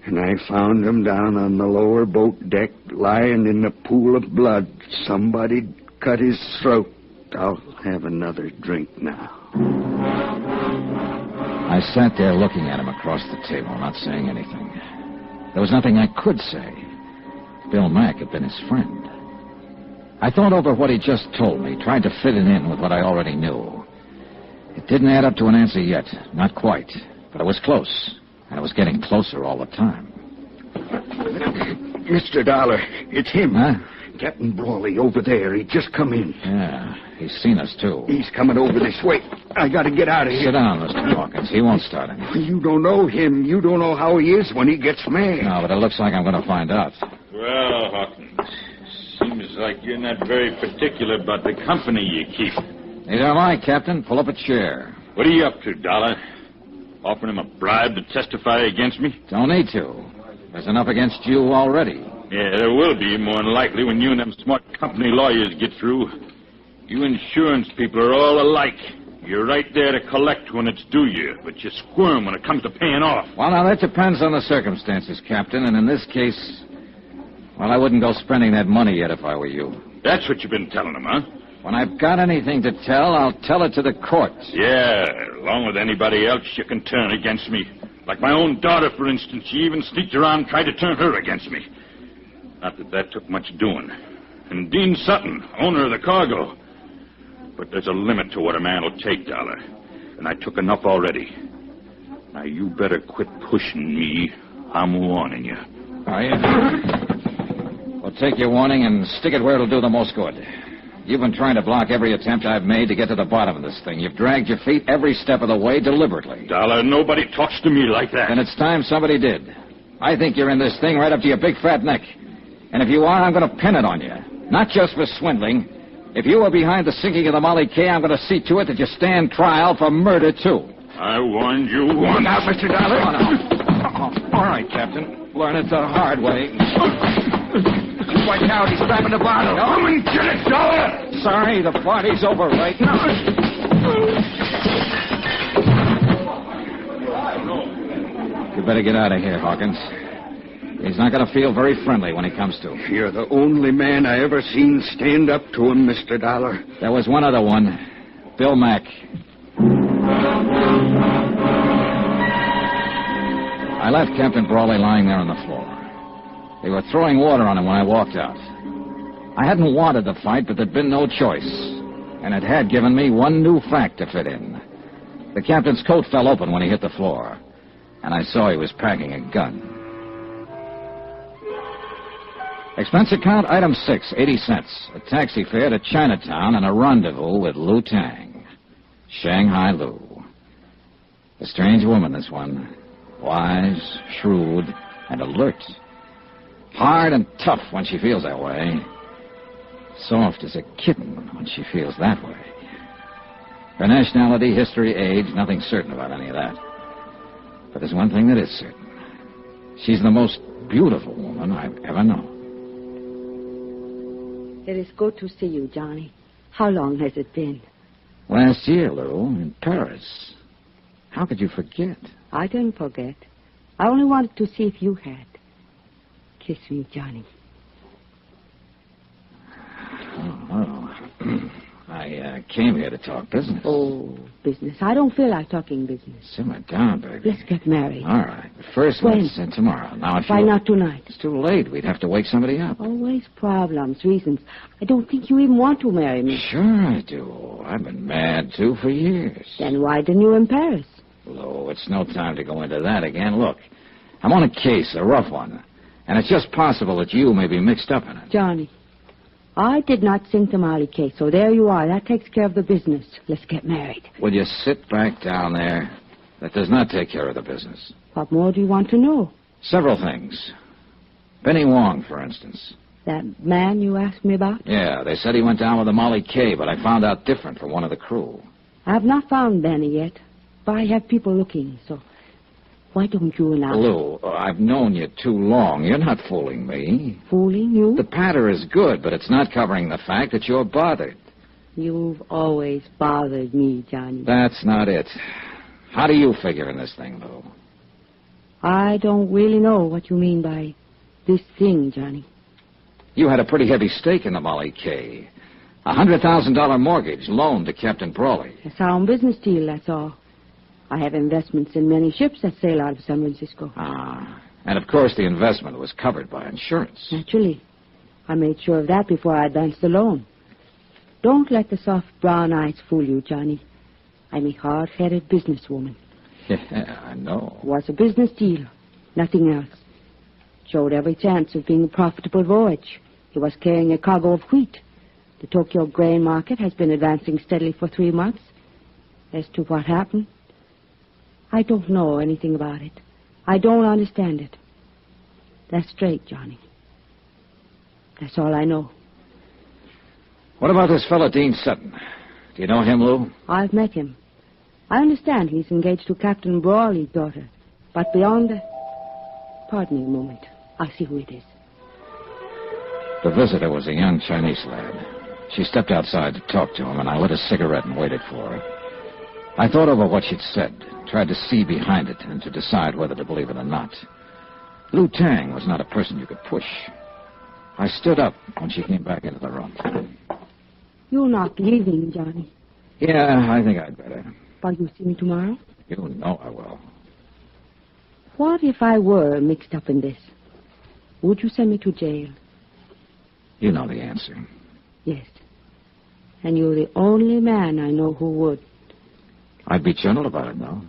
[SPEAKER 7] And I found him down on the lower boat deck, lying in a pool of blood. Somebody cut his throat. I'll have another drink now.
[SPEAKER 3] I sat there looking at him across the table, not saying anything. There was nothing I could say. Bill Mack had been his friend. I thought over what he just told me, tried to fit it in with what I already knew. It didn't add up to an answer yet, not quite, but it was close, and it was getting closer all the time.
[SPEAKER 7] Mr. Dollar, it's him.
[SPEAKER 3] Huh?
[SPEAKER 7] Captain Brawley over there. He just come in.
[SPEAKER 3] Yeah, he's seen us, too.
[SPEAKER 7] He's coming over this way. I got to get out of here.
[SPEAKER 3] Sit down, Mr. Hawkins. He won't start anything.
[SPEAKER 7] You don't know him. You don't know how he is when he gets mad.
[SPEAKER 3] No, but it looks like I'm going to find out.
[SPEAKER 6] Well, Hawkins, seems like you're not very particular about the company you keep.
[SPEAKER 3] Neither am I, Captain. Pull up a chair.
[SPEAKER 6] What are you up to, Dollar? Offering him a bribe to testify against me?
[SPEAKER 3] Don't need to. There's enough against you already.
[SPEAKER 6] Yeah, there will be, more than likely, when you and them smart company lawyers get through. You insurance people are all alike. You're right there to collect when it's due you, but you squirm when it comes to paying off.
[SPEAKER 3] Well, now, that depends on the circumstances, Captain, and in this case, well, I wouldn't go spending that money yet if I were you.
[SPEAKER 6] That's what you've been telling them, huh?
[SPEAKER 3] When I've got anything to tell, I'll tell it to the courts.
[SPEAKER 6] Yeah, along with anybody else you can turn against me. Like my own daughter, for instance. She even sneaked around and tried to turn her against me. Not that took much doing. And Dean Sutton, owner of the cargo. But there's a limit to what a man will take, Dollar. And I took enough already. Now, you better quit pushing me. I'm warning you.
[SPEAKER 3] Are you? Well, take your warning and stick it where it'll do the most good. You've been trying to block every attempt I've made to get to the bottom of this thing. You've dragged your feet every step of the way deliberately.
[SPEAKER 6] Dollar, nobody talks to me like that.
[SPEAKER 3] Then it's time somebody did. I think you're in this thing right up to your big fat neck. And if you are, I'm going to pin it on you. Not just for swindling. If you were behind the sinking of the Molly K, I'm going to see to it that you stand trial for murder, too.
[SPEAKER 6] I warned you once.
[SPEAKER 3] Now, Mr. Dollar. Oh, all right, Captain. Learn it the hard way. Watch out, he's grabbing the bottle.
[SPEAKER 7] Come and get it, Dollar!
[SPEAKER 3] Sorry, the party's over right now. You better get out of here, Hawkins. He's not going to feel very friendly when he comes to.
[SPEAKER 7] You're the only man I ever seen stand up to him, Mr. Dollar.
[SPEAKER 3] There was one other one. Bill Mack. I left Captain Brawley lying there on the floor. They were throwing water on him when I walked out. I hadn't wanted the fight, but there'd been no choice. And it had given me one new fact to fit in. The captain's coat fell open when he hit the floor. And I saw he was packing a gun. Expense account, item 6, 80 cents. A taxi fare to Chinatown and a rendezvous with Lou Tang. Shanghai Lou. A strange woman, this one. Wise, shrewd, and alert. Hard and tough when she feels that way. Soft as a kitten when she feels that way. Her nationality, history, age, nothing certain about any of that. But there's one thing that is certain. She's the most beautiful woman I've ever known.
[SPEAKER 9] It is good to see you, Johnny. How long has it been?
[SPEAKER 3] Last year, Lou, in Paris. How could you forget?
[SPEAKER 9] I didn't forget. I only wanted to see if you had. Kiss me, Johnny.
[SPEAKER 3] Oh. I came here to talk business.
[SPEAKER 9] Oh, business. I don't feel like talking business.
[SPEAKER 3] Simmer down, baby.
[SPEAKER 9] Let's get married.
[SPEAKER 3] All right. But first,
[SPEAKER 9] when?
[SPEAKER 3] let's tomorrow. Now, if
[SPEAKER 9] Why not tonight?
[SPEAKER 3] It's too late. We'd have to wake somebody up.
[SPEAKER 9] Always problems, reasons. I don't think you even want to marry me.
[SPEAKER 3] Sure I do. I've been mad, too, for years.
[SPEAKER 9] Then why didn't you in Paris?
[SPEAKER 3] Lou, it's no time to go into that again. Look, I'm on a case, a rough one. And it's just possible that you may be mixed up in it.
[SPEAKER 9] Johnny, I did not sink the Molly case, so there you are. That takes care of the business. Let's get married.
[SPEAKER 3] Will you sit back down there? That does not take care of the business.
[SPEAKER 9] What more do you want to know?
[SPEAKER 3] Several things. Benny Wong, for instance.
[SPEAKER 9] That man you asked me about?
[SPEAKER 3] Yeah, they said he went down with the Molly K, but I found out different from one of the crew.
[SPEAKER 9] I have not found Benny yet, but I have people looking, so why don't you and I...
[SPEAKER 3] Lou, I've known you too long. You're not fooling me.
[SPEAKER 9] Fooling you?
[SPEAKER 3] The patter is good, but it's not covering the fact that you're bothered.
[SPEAKER 9] You've always bothered me, Johnny.
[SPEAKER 3] That's not it. How do you figure in this thing, Lou?
[SPEAKER 9] I don't really know what you mean by this thing, Johnny.
[SPEAKER 3] You had a pretty heavy stake in the Molly K. A $100,000 mortgage loaned to Captain Brawley.
[SPEAKER 9] A sound business deal, that's all. I have investments in many ships that sail out of San Francisco.
[SPEAKER 3] Ah. And, of course, the investment was covered by insurance.
[SPEAKER 9] Naturally. I made sure of that before I advanced the loan. Don't let the soft brown eyes fool you, Johnny. I'm a hard-headed businesswoman.
[SPEAKER 3] Yeah, I know.
[SPEAKER 9] It was a business deal. Nothing else. Showed every chance of being a profitable voyage. He was carrying a cargo of wheat. The Tokyo grain market has been advancing steadily for 3 months. As to what happened, I don't know anything about it. I don't understand it. That's straight, Johnny. That's all I know.
[SPEAKER 3] What about this fellow, Dean Sutton? Do you know him, Lou?
[SPEAKER 9] I've met him. I understand he's engaged to Captain Brawley's daughter. But beyond the... Pardon me a moment. I'll see who it is.
[SPEAKER 3] The visitor was a young Chinese lad. She stepped outside to talk to him, and I lit a cigarette and waited for her. I thought over what she'd said, tried to see behind it, and to decide whether to believe it or not. Lou Tang was not a person you could push. I stood up when she came back into the room.
[SPEAKER 9] You're not leaving, Johnny.
[SPEAKER 3] Yeah, I think I'd better.
[SPEAKER 9] But you'll see me tomorrow?
[SPEAKER 3] You know I will.
[SPEAKER 9] What if I were mixed up in this? Would you send me to jail?
[SPEAKER 3] You know the answer.
[SPEAKER 9] Yes. And you're the only man I know who would.
[SPEAKER 3] I'd be gentle about it, no?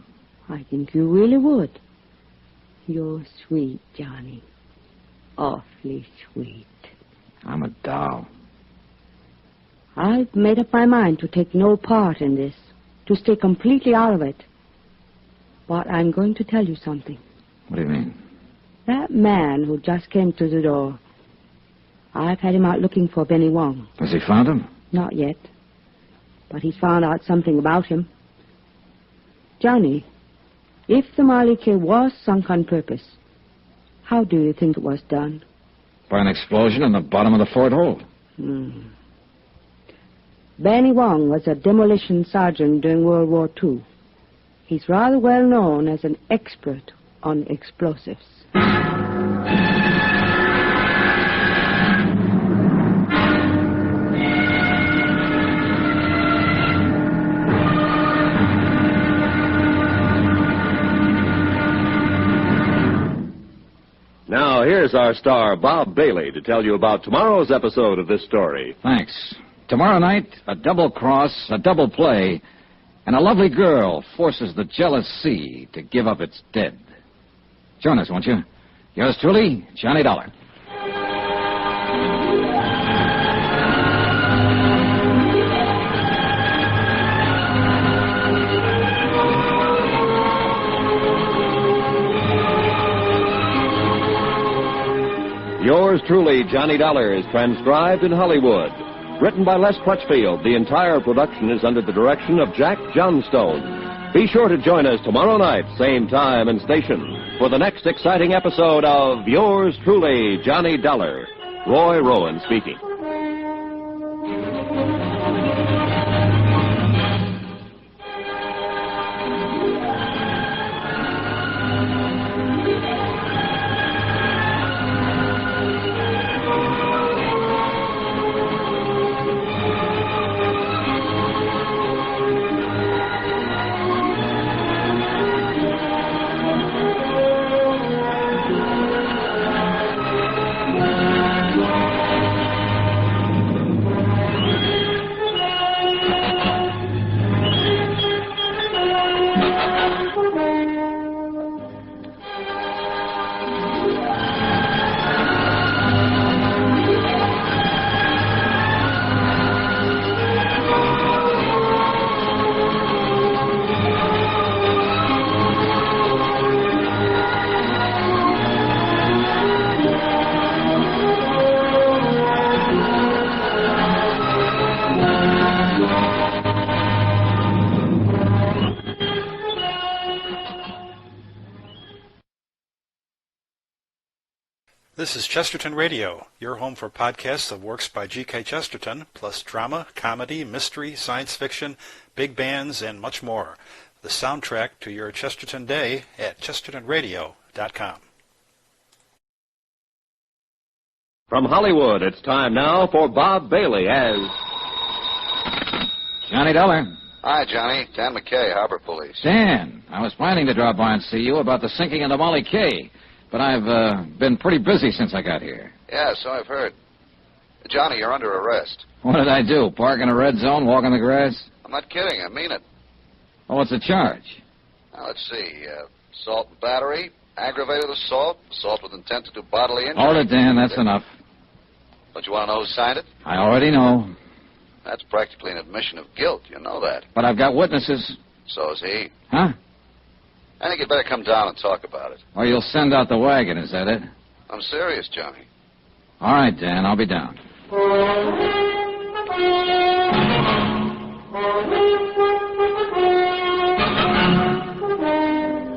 [SPEAKER 9] I think you really would. You're sweet, Johnny. Awfully sweet.
[SPEAKER 3] I'm a doll.
[SPEAKER 9] I've made up my mind to take no part in this, to stay completely out of it. But I'm going to tell you something.
[SPEAKER 3] What do you mean?
[SPEAKER 9] That man who just came to the door, I've had him out looking for Benny Wong.
[SPEAKER 3] Has he found him?
[SPEAKER 9] Not yet. But he's found out something about him. Johnny, if the Marley K was sunk on purpose, how do you think it was done?
[SPEAKER 3] By an explosion in the bottom of the fort hold.
[SPEAKER 9] Benny Wong was a demolition sergeant during World War II. He's rather well known as an expert on explosives.
[SPEAKER 2] Now, here's our star, Bob Bailey, to tell you about tomorrow's episode of this story.
[SPEAKER 3] Thanks. Tomorrow night, a double cross, a double play, and a lovely girl forces the jealous sea to give up its dead. Join us, won't you? Yours truly, Johnny Dollar.
[SPEAKER 2] Yours truly, Johnny Dollar, is transcribed in Hollywood. Written by Les Crutchfield, the entire production is under the direction of Jack Johnstone. Be sure to join us tomorrow night, same time and station, for the next exciting episode of Yours truly, Johnny Dollar. Roy Rowan speaking.
[SPEAKER 11] This is Chesterton Radio, your home for podcasts of works by G.K. Chesterton, plus drama, comedy, mystery, science fiction, big bands, and much more. The soundtrack to your Chesterton day at chestertonradio.com.
[SPEAKER 2] From Hollywood, it's time now for Bob Bailey as...
[SPEAKER 3] Johnny Dollar.
[SPEAKER 4] Hi, Johnny. Dan McKay, Harbor Police.
[SPEAKER 3] Dan, I was planning to drop by and see you about the sinking of the Molly K, but I've been pretty busy since I got here.
[SPEAKER 4] Yeah, so I've heard. Johnny, you're under arrest.
[SPEAKER 3] What did I do? Park in a red zone, walk in the grass?
[SPEAKER 4] I'm not kidding. I mean it.
[SPEAKER 3] Oh, what's the charge?
[SPEAKER 4] Now, let's see. Assault and battery, aggravated assault, assault with intent to do bodily injury.
[SPEAKER 3] Hold it, Dan. That's enough.
[SPEAKER 12] Don't you want to know who signed it?
[SPEAKER 3] I already know.
[SPEAKER 12] That's practically an admission of guilt. You know that.
[SPEAKER 3] But I've got witnesses.
[SPEAKER 12] So is he.
[SPEAKER 3] Huh?
[SPEAKER 12] I think you'd better come down and talk about it.
[SPEAKER 3] Or you'll send out the wagon, is that it?
[SPEAKER 12] I'm serious, Johnny.
[SPEAKER 3] All right, Dan, I'll be down.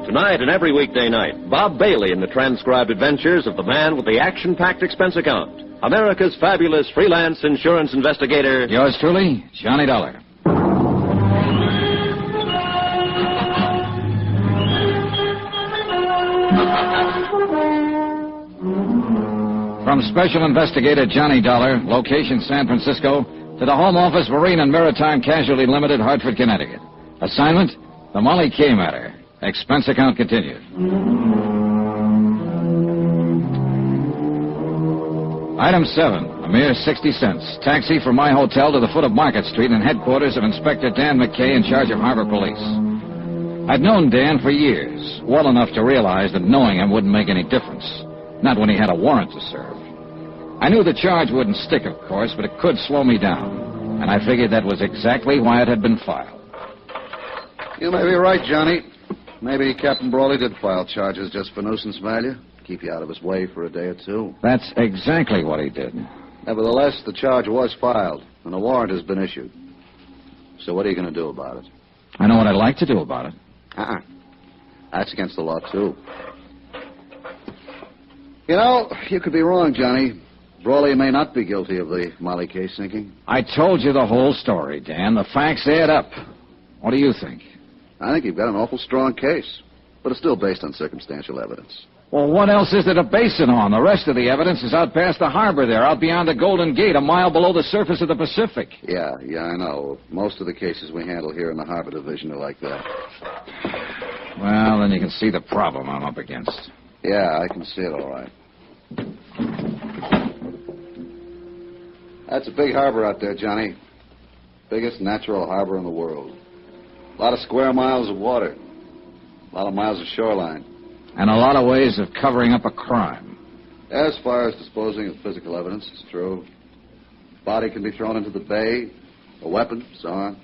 [SPEAKER 2] Tonight and every weekday night, Bob Bailey in the transcribed adventures of the man with the action-packed expense account. America's fabulous freelance insurance investigator.
[SPEAKER 3] Yours truly, Johnny Dollar. From Special Investigator Johnny Dollar, location San Francisco, to the Home Office Marine and Maritime Casualty Limited, Hartford, Connecticut. Assignment, the Molly K. matter. Expense account continued. Item 7, a mere 60 cents. Taxi from my hotel to the foot of Market Street and headquarters of Inspector Dan McKay in charge of Harbor Police. I'd known Dan for years, well enough to realize that knowing him wouldn't make any difference. Not when he had a warrant to serve. I knew the charge wouldn't stick, of course, but it could slow me down. And I figured that was exactly why it had been filed.
[SPEAKER 13] You may be right, Johnny. Maybe Captain Brawley did file charges just for nuisance value. Keep you out of his way for a day or two.
[SPEAKER 3] That's exactly what he did.
[SPEAKER 13] Nevertheless, the charge was filed, and a warrant has been issued. So what are you going to do about it?
[SPEAKER 3] I know what I'd like to do about it.
[SPEAKER 13] That's against the law, too. You know, you could be wrong, Johnny. Brawley may not be guilty of the Molly K. sinking.
[SPEAKER 3] I told you the whole story, Dan. The facts add up. What do you think?
[SPEAKER 13] I think you've got an awful strong case, but it's still based on circumstantial evidence.
[SPEAKER 3] Well, what else is there to base it on? The rest of the evidence is out past the harbor there, out beyond the Golden Gate, a mile below the surface of the Pacific.
[SPEAKER 13] Yeah, I know. Most of the cases we handle here in the Harbor Division are like that.
[SPEAKER 3] Well, then you can see the problem I'm up against.
[SPEAKER 13] Yeah, I can see it all right. That's a big harbor out there, Johnny. Biggest natural harbor in the world. A lot of square miles of water. A lot of miles of shoreline.
[SPEAKER 3] And a lot of ways of covering up a crime.
[SPEAKER 13] As far as disposing of physical evidence, it's true. Body can be thrown into the bay, a weapon, so on.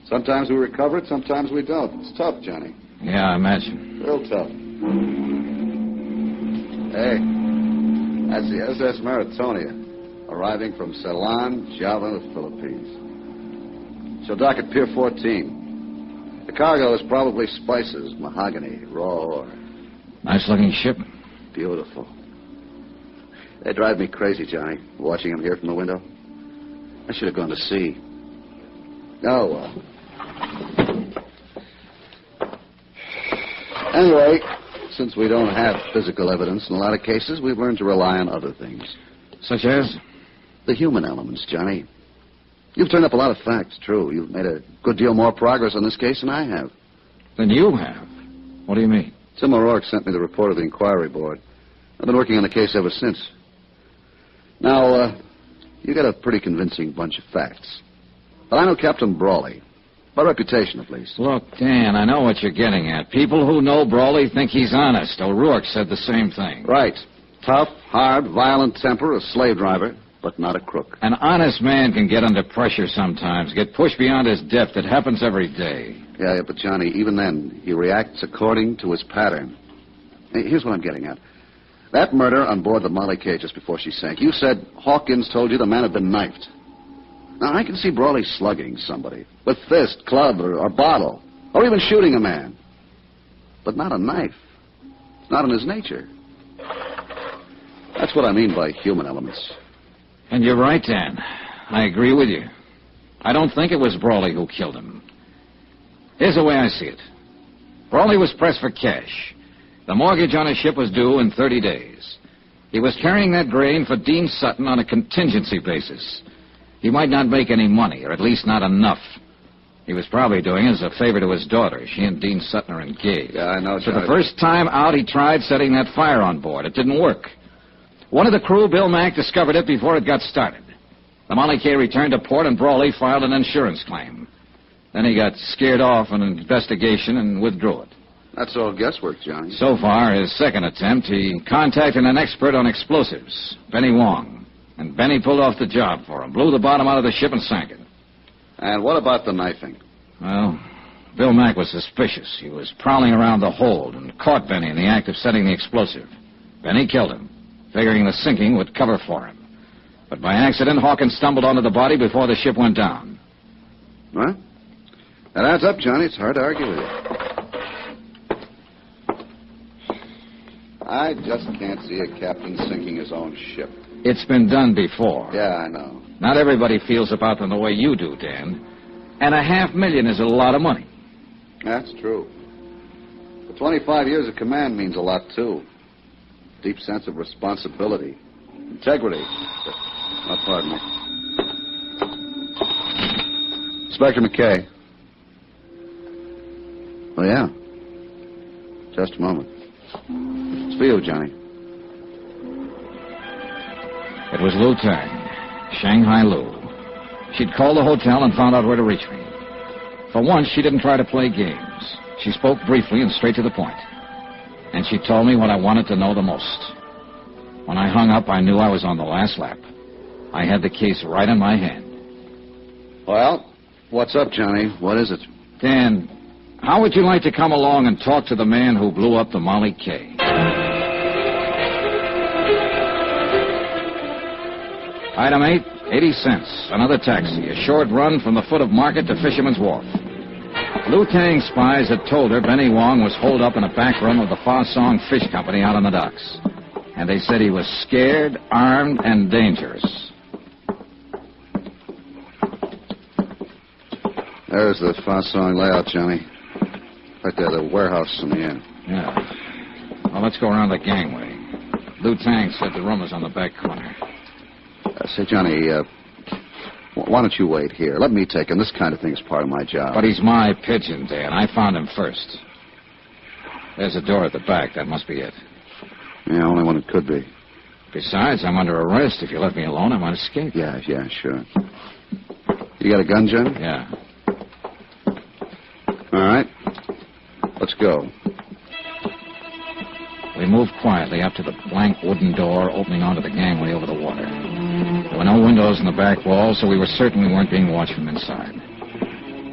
[SPEAKER 13] Sometimes we recover it, sometimes we don't. It's tough, Johnny.
[SPEAKER 3] Yeah, I imagine.
[SPEAKER 13] Real tough. Hey, that's the SS Maritonia, arriving from Ceylon, Java, the Philippines. She'll dock at Pier 14. The cargo is probably spices, mahogany, raw ore.
[SPEAKER 3] Nice-looking ship.
[SPEAKER 13] Beautiful. They drive me crazy, Johnny, watching them here from the window. I should have gone to sea. Oh, well. Anyway, since we don't have physical evidence in a lot of cases, we've learned to rely on other things.
[SPEAKER 3] Such as?
[SPEAKER 13] The human elements, Johnny. You've turned up a lot of facts, true. You've made a good deal more progress on this case than I have.
[SPEAKER 3] Than you have? What do you mean?
[SPEAKER 13] Tim O'Rourke sent me the report of the inquiry board. I've been working on the case ever since. Now, you got a pretty convincing bunch of facts. But I know Captain Brawley. By reputation, at least.
[SPEAKER 3] Look, Dan, I know what you're getting at. People who know Brawley think he's honest. O'Rourke said the same thing.
[SPEAKER 13] Right. Tough, hard, violent temper, a slave driver, but not a crook.
[SPEAKER 3] An honest man can get under pressure sometimes, get pushed beyond his depth. It happens every day.
[SPEAKER 13] Yeah, but Johnny, even then, he reacts according to his pattern. Hey, here's what I'm getting at. That murder on board the Molly K just before she sank, you said Hawkins told you the man had been knifed. Now, I can see Brawley slugging somebody with fist, club, or bottle, or even shooting a man. But not a knife. Not in his nature. That's what I mean by human elements.
[SPEAKER 3] And you're right, Dan. I agree with you. I don't think it was Brawley who killed him. Here's the way I see it. Brawley was pressed for cash. The mortgage on his ship was due in 30 days. He was carrying that grain for Dean Sutton on a contingency basis. He might not make any money, or at least not enough. He was probably doing it as a favor to his daughter. She and Dean Sutton are engaged.
[SPEAKER 13] Yeah, I know,
[SPEAKER 3] So the first time out, he tried setting that fire on board. It didn't work. One of the crew, Bill Mack, discovered it before it got started. The Molly K returned to port, and Brawley filed an insurance claim. Then he got scared off an investigation and withdrew it.
[SPEAKER 13] That's all guesswork, Johnny.
[SPEAKER 3] So far, his second attempt, he contacted an expert on explosives, Benny Wong, And Benny pulled off the job for him, blew the bottom out of the ship and sank it.
[SPEAKER 13] And what about the knifing?
[SPEAKER 3] Well, Bill Mack was suspicious. He was prowling around the hold and caught Benny in the act of setting the explosive. Benny killed him, figuring the sinking would cover for him. But by accident, Hawkins stumbled onto the body before the ship went down.
[SPEAKER 13] Well, that adds up, Johnny. It's hard to argue with you. I just can't see a captain sinking his own ship.
[SPEAKER 3] It's been done before.
[SPEAKER 13] Yeah, I know.
[SPEAKER 3] Not everybody feels about them the way you do, Dan. And $500,000 is a lot of money.
[SPEAKER 13] That's true. But 25 years of command means a lot, too. Deep sense of responsibility. Integrity. Oh, pardon me. Inspector McKay. Oh, yeah. Just a moment. It's for you, Johnny.
[SPEAKER 3] It was Lou Tang, Shanghai Lou. She'd called the hotel and found out where to reach me. For once, she didn't try to play games. She spoke briefly and straight to the point. And she told me what I wanted to know the most. When I hung up, I knew I was on the last lap. I had the case right in my hand.
[SPEAKER 13] Well, what's up, Johnny? What is it?
[SPEAKER 3] Dan, how would you like to come along and talk to the man who blew up the Molly K? Item 8, 80 cents. Another taxi. A short run from the foot of Market to Fisherman's Wharf. Lou Tang's spies had told her Benny Wong was holed up in a back room of the Fa Song Fish Company out on the docks. And they said he was scared, armed, and dangerous.
[SPEAKER 13] There's the Fa Song layout, Johnny. Right there, the warehouse in the end.
[SPEAKER 3] Yeah. Well, let's go around the gangway. Lou Tang said the room was on the back corner.
[SPEAKER 13] Say, Johnny, why don't you wait here? Let me take him. This kind of thing is part of my job.
[SPEAKER 3] But he's my pigeon, Dan. I found him first. There's a door at the back. That must be it.
[SPEAKER 13] Yeah, only one it could be.
[SPEAKER 3] Besides, I'm under arrest. If you let me alone, I might escape.
[SPEAKER 13] Yeah, sure. You got a gun, Johnny?
[SPEAKER 3] Yeah.
[SPEAKER 13] All right. Let's go.
[SPEAKER 3] We moved quietly up to the blank wooden door opening onto the gangway over the water. There were no windows in the back wall, so we were certain we weren't being watched from inside.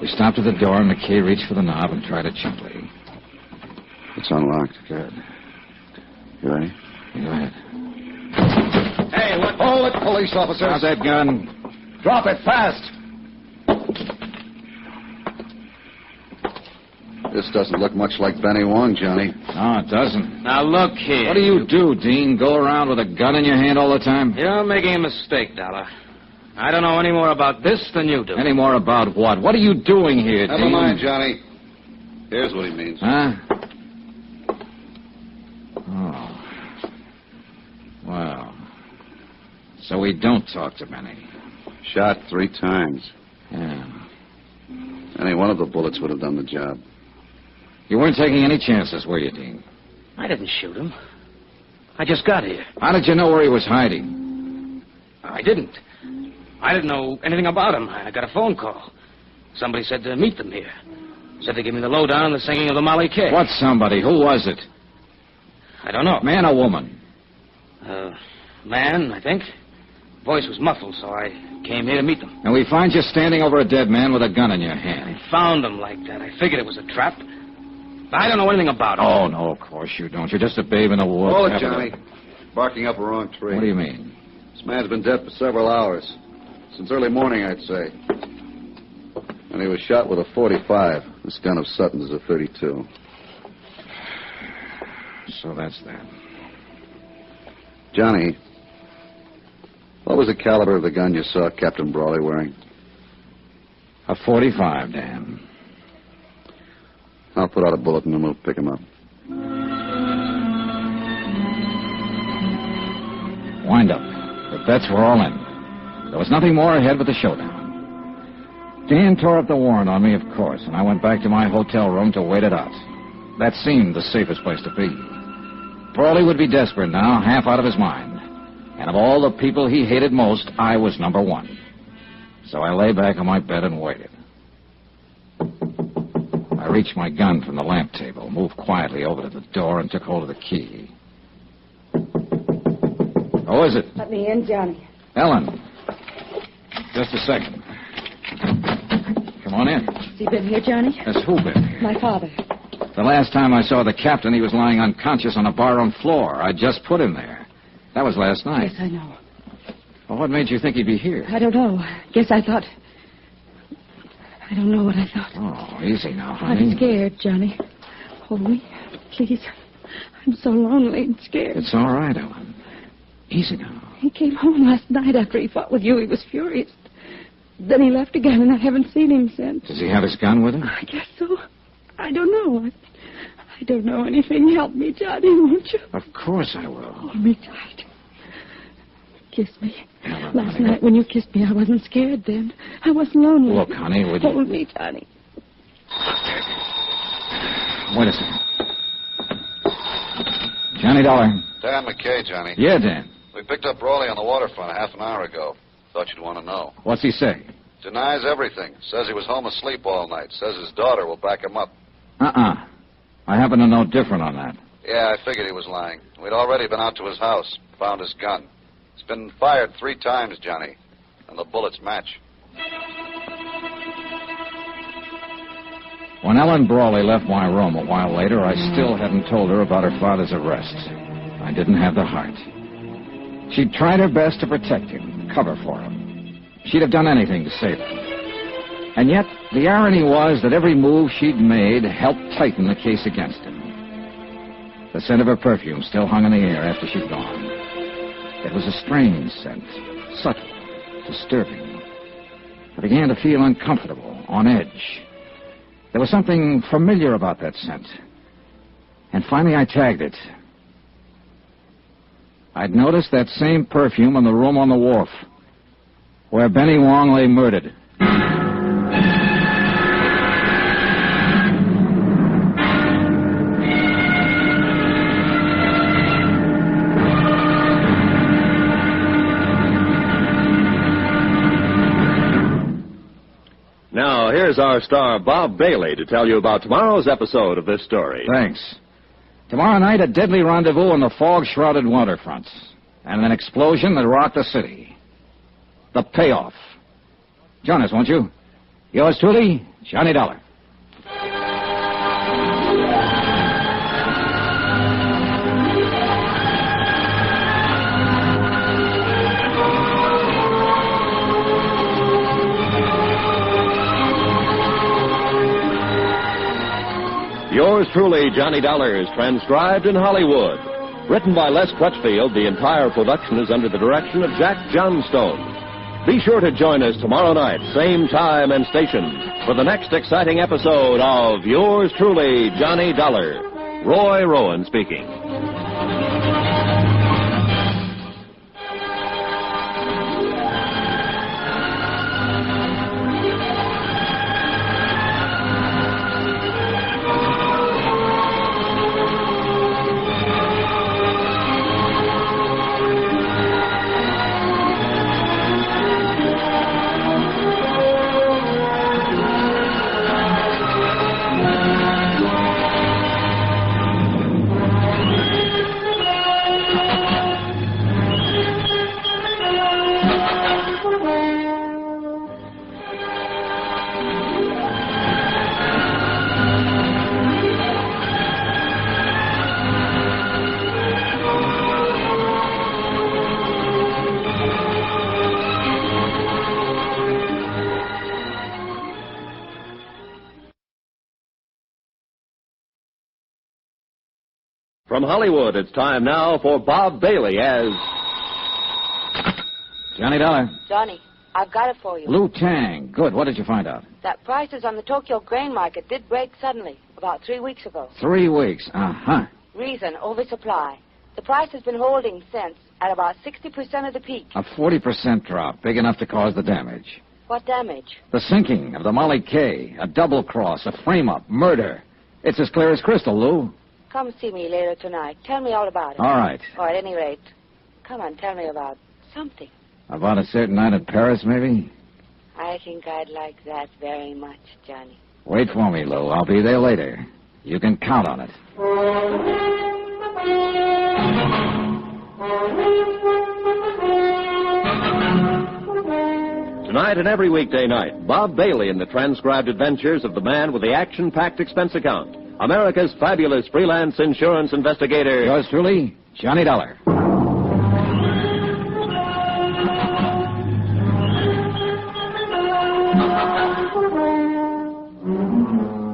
[SPEAKER 3] We stopped at the door, and McKay reached for the knob and tried it gently.
[SPEAKER 13] It's unlocked.
[SPEAKER 3] Good.
[SPEAKER 13] You ready?
[SPEAKER 3] Go ahead.
[SPEAKER 13] Hey, hold it, police officers.
[SPEAKER 3] How's that gun?
[SPEAKER 13] Drop it fast. This doesn't look much like Benny Wong, Johnny.
[SPEAKER 3] No, it doesn't.
[SPEAKER 10] Now, look here.
[SPEAKER 3] What do you do, Dean? Go around with a gun in your hand all the time?
[SPEAKER 10] You're making a mistake, Dollar. I don't know any more about this than you do.
[SPEAKER 3] Any more about what? What are you doing here, Dean?
[SPEAKER 13] Never mind, Johnny. Here's what he means.
[SPEAKER 3] Huh? Oh. Well. So we don't talk to Benny.
[SPEAKER 13] Shot 3 times.
[SPEAKER 3] Yeah.
[SPEAKER 13] Any one of the bullets would have done the job.
[SPEAKER 3] You weren't taking any chances, were you, Dean?
[SPEAKER 10] I didn't shoot him. I just got here.
[SPEAKER 3] How did you know where he was hiding?
[SPEAKER 10] I didn't. I didn't know anything about him. I got a phone call. Somebody said to meet them here. Said to give me the lowdown on the sinking of the Molly K.
[SPEAKER 3] What somebody? Who was it?
[SPEAKER 10] I don't know.
[SPEAKER 3] Man or woman?
[SPEAKER 10] Man, I think. Voice was muffled, so I came here to meet them.
[SPEAKER 3] And we find you standing over a dead man with a gun in your hand.
[SPEAKER 10] I found him like that. I figured it was a trap. I don't know anything about him.
[SPEAKER 3] Oh, no, of course you don't. You're just a babe in the woods.
[SPEAKER 13] Hold it, Johnny. Barking up a wrong tree.
[SPEAKER 3] What do you mean?
[SPEAKER 13] This man's been dead for several hours. Since early morning, I'd say. And he was shot with a .45. This gun of Sutton's is a .32.
[SPEAKER 3] So that's that.
[SPEAKER 13] Johnny, what was the caliber of the gun you saw Captain Brawley wearing?
[SPEAKER 3] A .45, Dan.
[SPEAKER 13] I'll put out a bulletin and we'll pick him up.
[SPEAKER 3] Wind up. The bets were all in. There was nothing more ahead but the showdown. Dan tore up the warrant on me, of course, and I went back to my hotel room to wait it out. That seemed the safest place to be. Brawley would be desperate now, half out of his mind. And of all the people he hated most, I was number one. So I lay back on my bed and waited. I reached my gun from the lamp table, moved quietly over to the door, and took hold of the key. Who is it?
[SPEAKER 9] Let me in, Johnny.
[SPEAKER 3] Ellen. Just a second. Come on in.
[SPEAKER 9] Has he been here, Johnny?
[SPEAKER 3] Has who been here?
[SPEAKER 9] My father.
[SPEAKER 3] The last time I saw the captain, he was lying unconscious on a barroom floor. I just put him there. That was last night.
[SPEAKER 9] Yes, I know.
[SPEAKER 3] Well, what made you think he'd be here?
[SPEAKER 9] I don't know. Guess I thought... I don't know what I thought.
[SPEAKER 3] Oh, easy now, honey.
[SPEAKER 9] I'm scared, Johnny. Hold me, please. I'm so lonely and scared.
[SPEAKER 3] It's all right, Ellen. Easy now.
[SPEAKER 9] He came home last night after he fought with you. He was furious. Then he left again, and I haven't seen him since.
[SPEAKER 3] Does he have his gun with him?
[SPEAKER 9] I guess so. I don't know. I don't know anything. Help me, Johnny, won't you?
[SPEAKER 3] Of course I will.
[SPEAKER 9] Hold me tight. Kiss me.
[SPEAKER 3] Ellen,
[SPEAKER 9] Last
[SPEAKER 3] honey,
[SPEAKER 9] night when you kissed me, I wasn't scared then. I wasn't lonely.
[SPEAKER 3] Look, honey, would you...
[SPEAKER 9] Hold me, Johnny.
[SPEAKER 3] Wait a second. Johnny Dollar.
[SPEAKER 12] Dan McKay, Johnny.
[SPEAKER 3] Yeah, Dan.
[SPEAKER 12] We picked up Raleigh on the waterfront half an hour ago. Thought you'd want to know.
[SPEAKER 3] What's he say?
[SPEAKER 12] Denies everything. Says he was home asleep all night. Says his daughter will back him up.
[SPEAKER 3] I happen to know different on that.
[SPEAKER 12] Yeah, I figured he was lying. We'd already been out to his house. Found his gun. It's been fired 3 times, Johnny. And the bullets match.
[SPEAKER 3] When Ellen Brawley left my room a while later, I still hadn't told her about her father's arrest. I didn't have the heart. She'd tried her best to protect him, cover for him. She'd have done anything to save him. And yet, the irony was that every move she'd made helped tighten the case against him. The scent of her perfume still hung in the air after she'd gone. It was a strange scent, subtle, disturbing. I began to feel uncomfortable, on edge. There was something familiar about that scent. And finally I tagged it. I'd noticed that same perfume in the room on the wharf, where Benny Wong lay murdered.
[SPEAKER 2] Now, here's our star, Bob Bailey, to tell you about tomorrow's episode of this story.
[SPEAKER 3] Thanks. Tomorrow night, a deadly rendezvous on the fog-shrouded waterfront, and an explosion that rocked the city. The payoff. Join us, won't you? Yours truly, Johnny Dollar.
[SPEAKER 2] Yours truly, Johnny Dollar, is transcribed in Hollywood. Written by Les Crutchfield, the entire production is under the direction of Jack Johnstone. Be sure to join us tomorrow night, same time and station, for the next exciting episode of Yours truly, Johnny Dollar. Roy Rowan speaking. From Hollywood, it's time now for Bob Bailey as...
[SPEAKER 3] Johnny Dollar.
[SPEAKER 8] Johnny, I've got it for you.
[SPEAKER 3] Lou Tang. Good. What did you find out?
[SPEAKER 8] That prices on the Tokyo grain market did break suddenly, about 3 weeks ago.
[SPEAKER 3] 3 weeks. Uh-huh.
[SPEAKER 8] Reason, oversupply. The price has been holding since, at about 60% of the peak.
[SPEAKER 3] A 40% drop, big enough to cause the damage.
[SPEAKER 8] What damage?
[SPEAKER 3] The sinking of the Molly K, a double cross, a frame-up, murder. It's as clear as crystal, Lou.
[SPEAKER 8] Come see me later tonight. Tell me all about it.
[SPEAKER 3] All right.
[SPEAKER 8] Or at any rate, come on, tell me about something.
[SPEAKER 3] About a certain night in Paris, maybe?
[SPEAKER 8] I think I'd like that very much, Johnny.
[SPEAKER 3] Wait for me, Lou. I'll be there later. You can count on it.
[SPEAKER 2] Tonight and every weekday night, Bob Bailey in the transcribed adventures of the man with the action-packed expense account. America's fabulous freelance insurance investigator.
[SPEAKER 3] Yours truly, Johnny Dollar.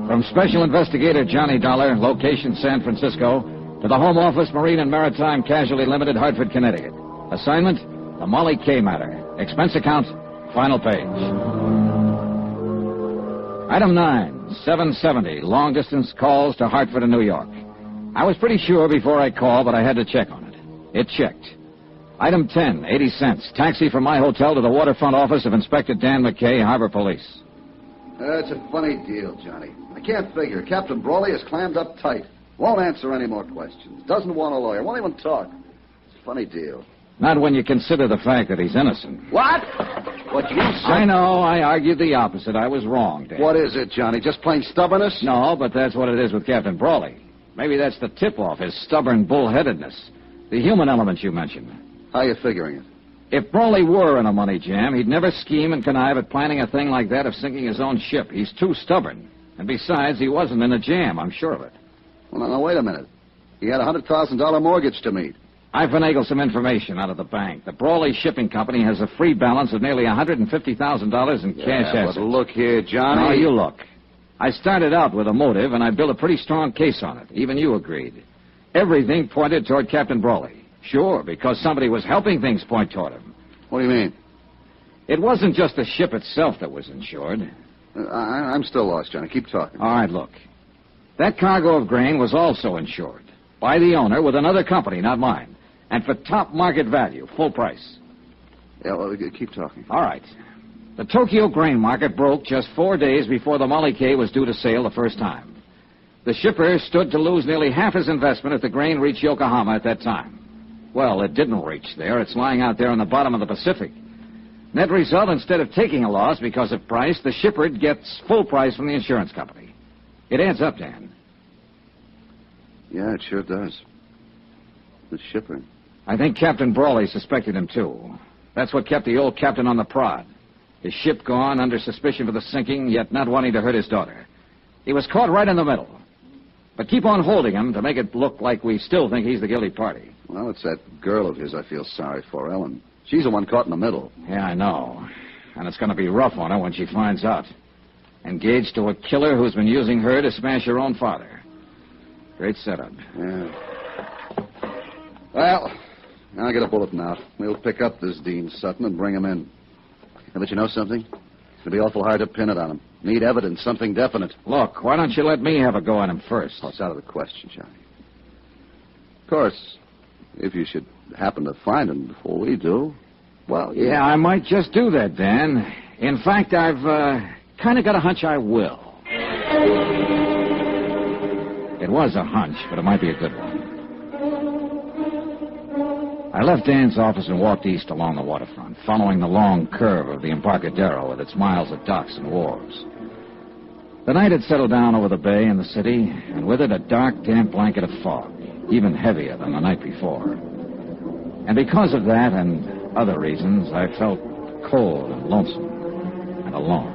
[SPEAKER 3] From Special Investigator Johnny Dollar, location San Francisco, to the Home Office, Marine and Maritime Casualty Limited, Hartford, Connecticut. Assignment, the Molly K. matter. Expense account, final page. Item 9, 770, long-distance calls to Hartford and New York. I was pretty sure before I called, but I had to check on it. It checked. Item 10, 80 cents, taxi from my hotel to the waterfront office of Inspector Dan McKay, Harbor Police.
[SPEAKER 13] It's a funny deal, Johnny. I can't figure. Captain Brawley is clammed up tight. Won't answer any more questions. Doesn't want a lawyer. Won't even talk. It's a funny deal.
[SPEAKER 3] Not when you consider the fact that he's innocent.
[SPEAKER 13] What? What you said?
[SPEAKER 3] I know. I argued the opposite. I was wrong, Dan.
[SPEAKER 13] What is it, Johnny? Just plain stubbornness?
[SPEAKER 3] No, but that's what it is with Captain Brawley. Maybe that's the tip-off, his stubborn bullheadedness. The human element you mentioned.
[SPEAKER 13] How are you figuring it?
[SPEAKER 3] If Brawley were in a money jam, he'd never scheme and connive at planning a thing like that of sinking his own ship. He's too stubborn. And besides, he wasn't in a jam, I'm sure of it.
[SPEAKER 13] Well, now, wait a minute. He had a $100,000 mortgage to meet.
[SPEAKER 3] I finagled some information out of the bank. The Brawley Shipping Company has a free balance of nearly $150,000 in cash assets.
[SPEAKER 13] But look here, Johnny.
[SPEAKER 3] Now, you look. I started out with a motive, and I built a pretty strong case on it. Even you agreed. Everything pointed toward Captain Brawley. Sure, because somebody was helping things point toward him.
[SPEAKER 13] What do you mean?
[SPEAKER 3] It wasn't just the ship itself that was insured.
[SPEAKER 13] I'm still lost, Johnny. Keep talking.
[SPEAKER 3] All right, look. That cargo of grain was also insured. By the owner with another company, not mine. And for top market value, full price.
[SPEAKER 13] Yeah, well, keep talking.
[SPEAKER 3] All right. The Tokyo grain market broke just 4 days before the Molly K was due to sail the first time. The shipper stood to lose nearly half his investment if the grain reached Yokohama at that time. Well, it didn't reach there. It's lying out there on the bottom of the Pacific. Net result, instead of taking a loss because of price, the shipper gets full price from the insurance company. It adds up, Dan.
[SPEAKER 13] Yeah, it sure does. The shipper.
[SPEAKER 3] I think Captain Brawley suspected him, too. That's what kept the old captain on the prod. His ship gone, under suspicion for the sinking, yet not wanting to hurt his daughter. He was caught right in the middle. But keep on holding him to make it look like we still think he's the guilty party.
[SPEAKER 13] Well, it's that girl of his I feel sorry for, Ellen. She's the one caught in the middle.
[SPEAKER 3] Yeah, I know. And it's going to be rough on her when she finds out. Engaged to a killer who's been using her to smash her own father. Great setup.
[SPEAKER 13] Yeah. Well, I'll get a bulletin out. We'll pick up this Dean Sutton and bring him in. Yeah, but you know something? It'll be awful hard to pin it on him. Need evidence, something definite.
[SPEAKER 3] Look, why don't you let me have a go at him first?
[SPEAKER 13] Oh, it's out of the question, Johnny. Of course, if you should happen to find him before we do, well,
[SPEAKER 3] yeah, I might just do that, Dan. In fact, I've kind of got a hunch I will. It was a hunch, but it might be a good one. I left Dan's office and walked east along the waterfront, following the long curve of the Embarcadero with its miles of docks and wharves. The night had settled down over the bay and the city, and with it a dark, damp blanket of fog, even heavier than the night before. And because of that and other reasons, I felt cold and lonesome and alone.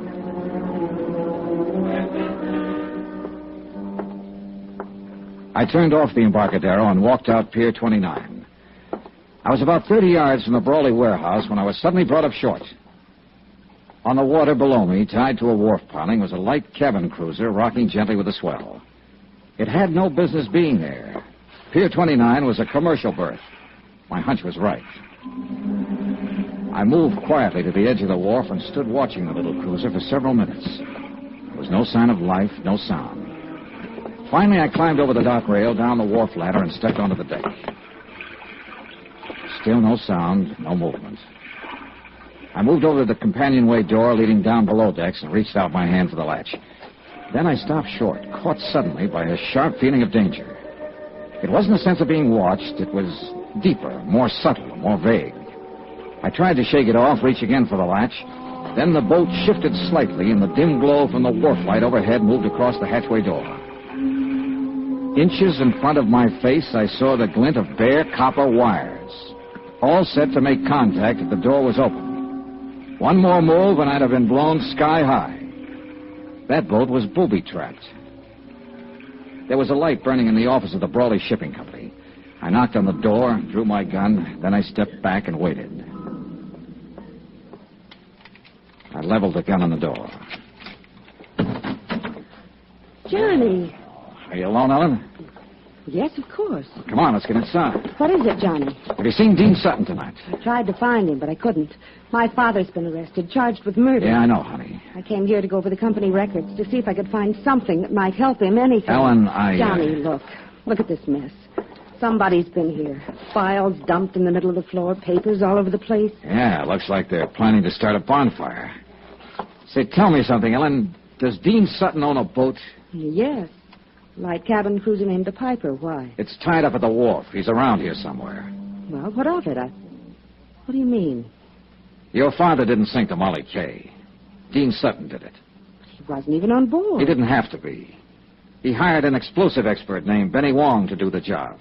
[SPEAKER 3] I turned off the Embarcadero and walked out Pier 29. I was about 30 yards from the Brawley warehouse when I was suddenly brought up short. On the water below me, tied to a wharf piling, was a light cabin cruiser rocking gently with a swell. It had no business being there. Pier 29 was a commercial berth. My hunch was right. I moved quietly to the edge of the wharf and stood watching the little cruiser for several minutes. There was no sign of life, no sound. Finally, I climbed over the dock rail, down the wharf ladder, and stepped onto the deck. Still no sound, no movement. I moved over to the companionway door leading down below decks and reached out my hand for the latch. Then I stopped short, caught suddenly by a sharp feeling of danger. It wasn't a sense of being watched. It was deeper, more subtle, more vague. I tried to shake it off, reach again for the latch. Then the boat shifted slightly, and the dim glow from the wharf light overhead moved across the hatchway door. Inches in front of my face, I saw the glint of bare copper wires, all set to make contact if the door was open. One more move and I'd have been blown sky high. That boat was booby-trapped. There was a light burning in the office of the Brawley Shipping Company. I knocked on the door, drew my gun, then I stepped back and waited. I leveled the gun on the door.
[SPEAKER 9] Johnny.
[SPEAKER 3] Are you alone, Ellen?
[SPEAKER 9] Yes, of course.
[SPEAKER 3] Come on, let's get inside.
[SPEAKER 9] What is it, Johnny?
[SPEAKER 3] Have you seen Dean Sutton tonight?
[SPEAKER 9] I tried to find him, but I couldn't. My father's been arrested, charged with murder.
[SPEAKER 3] Yeah, I know, honey.
[SPEAKER 9] I came here to go over the company records to see if I could find something that might help him, anything.
[SPEAKER 3] Ellen,
[SPEAKER 9] Johnny, look. Look at this mess. Somebody's been here. Files dumped in the middle of the floor, papers all over the place.
[SPEAKER 3] Yeah, looks like they're planning to start a bonfire. Say, tell me something, Ellen. Does Dean Sutton own a boat?
[SPEAKER 9] Yes. Light cabin cruiser named the Piper. Why?
[SPEAKER 3] It's tied up at the wharf. He's around here somewhere.
[SPEAKER 9] Well, what of it? What do you mean?
[SPEAKER 3] Your father didn't sink the Molly K. Dean Sutton did it.
[SPEAKER 9] He wasn't even on board.
[SPEAKER 3] He didn't have to be. He hired an explosive expert named Benny Wong to do the job.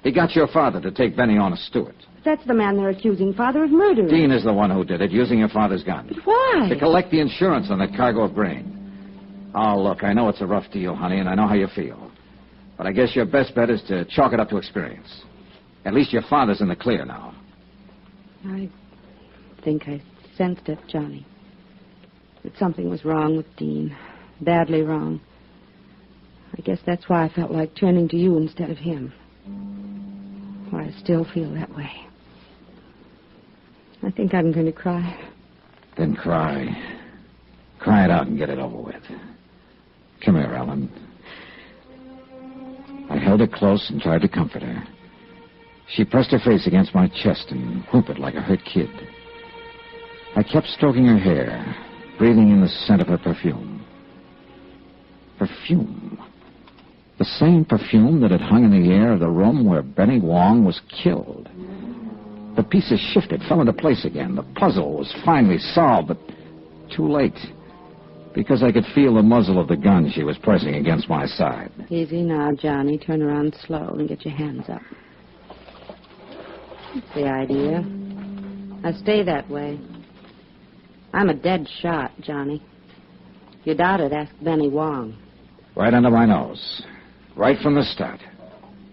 [SPEAKER 3] He got your father to take Benny on as steward.
[SPEAKER 9] That's the man they're accusing Father of murder.
[SPEAKER 3] Dean is the one who did it, using your father's gun.
[SPEAKER 9] But why?
[SPEAKER 3] To collect the insurance on that cargo of grain. Oh, look, I know it's a rough deal, honey, and I know how you feel. But I guess your best bet is to chalk it up to experience. At least your father's in the clear now.
[SPEAKER 9] I think I sensed it, Johnny. That something was wrong with Dean. Badly wrong. I guess that's why I felt like turning to you instead of him. Or I still feel that way. I think I'm going to cry.
[SPEAKER 3] Then cry. Cry it out and get it over with. Come here, Ellen. I held her close and tried to comfort her. She pressed her face against my chest and whimpered like a hurt kid. I kept stroking her hair, breathing in the scent of her perfume. Perfume. The same perfume that had hung in the air of the room where Benny Wong was killed. The pieces shifted, fell into place again. The puzzle was finally solved, but too late. Because I could feel the muzzle of the gun she was pressing against my side.
[SPEAKER 9] Easy now, Johnny. Turn around slow and get your hands up. That's the idea. Now stay that way. I'm a dead shot, Johnny. If you doubt it, ask Benny Wong.
[SPEAKER 3] Right under my nose. Right from the start.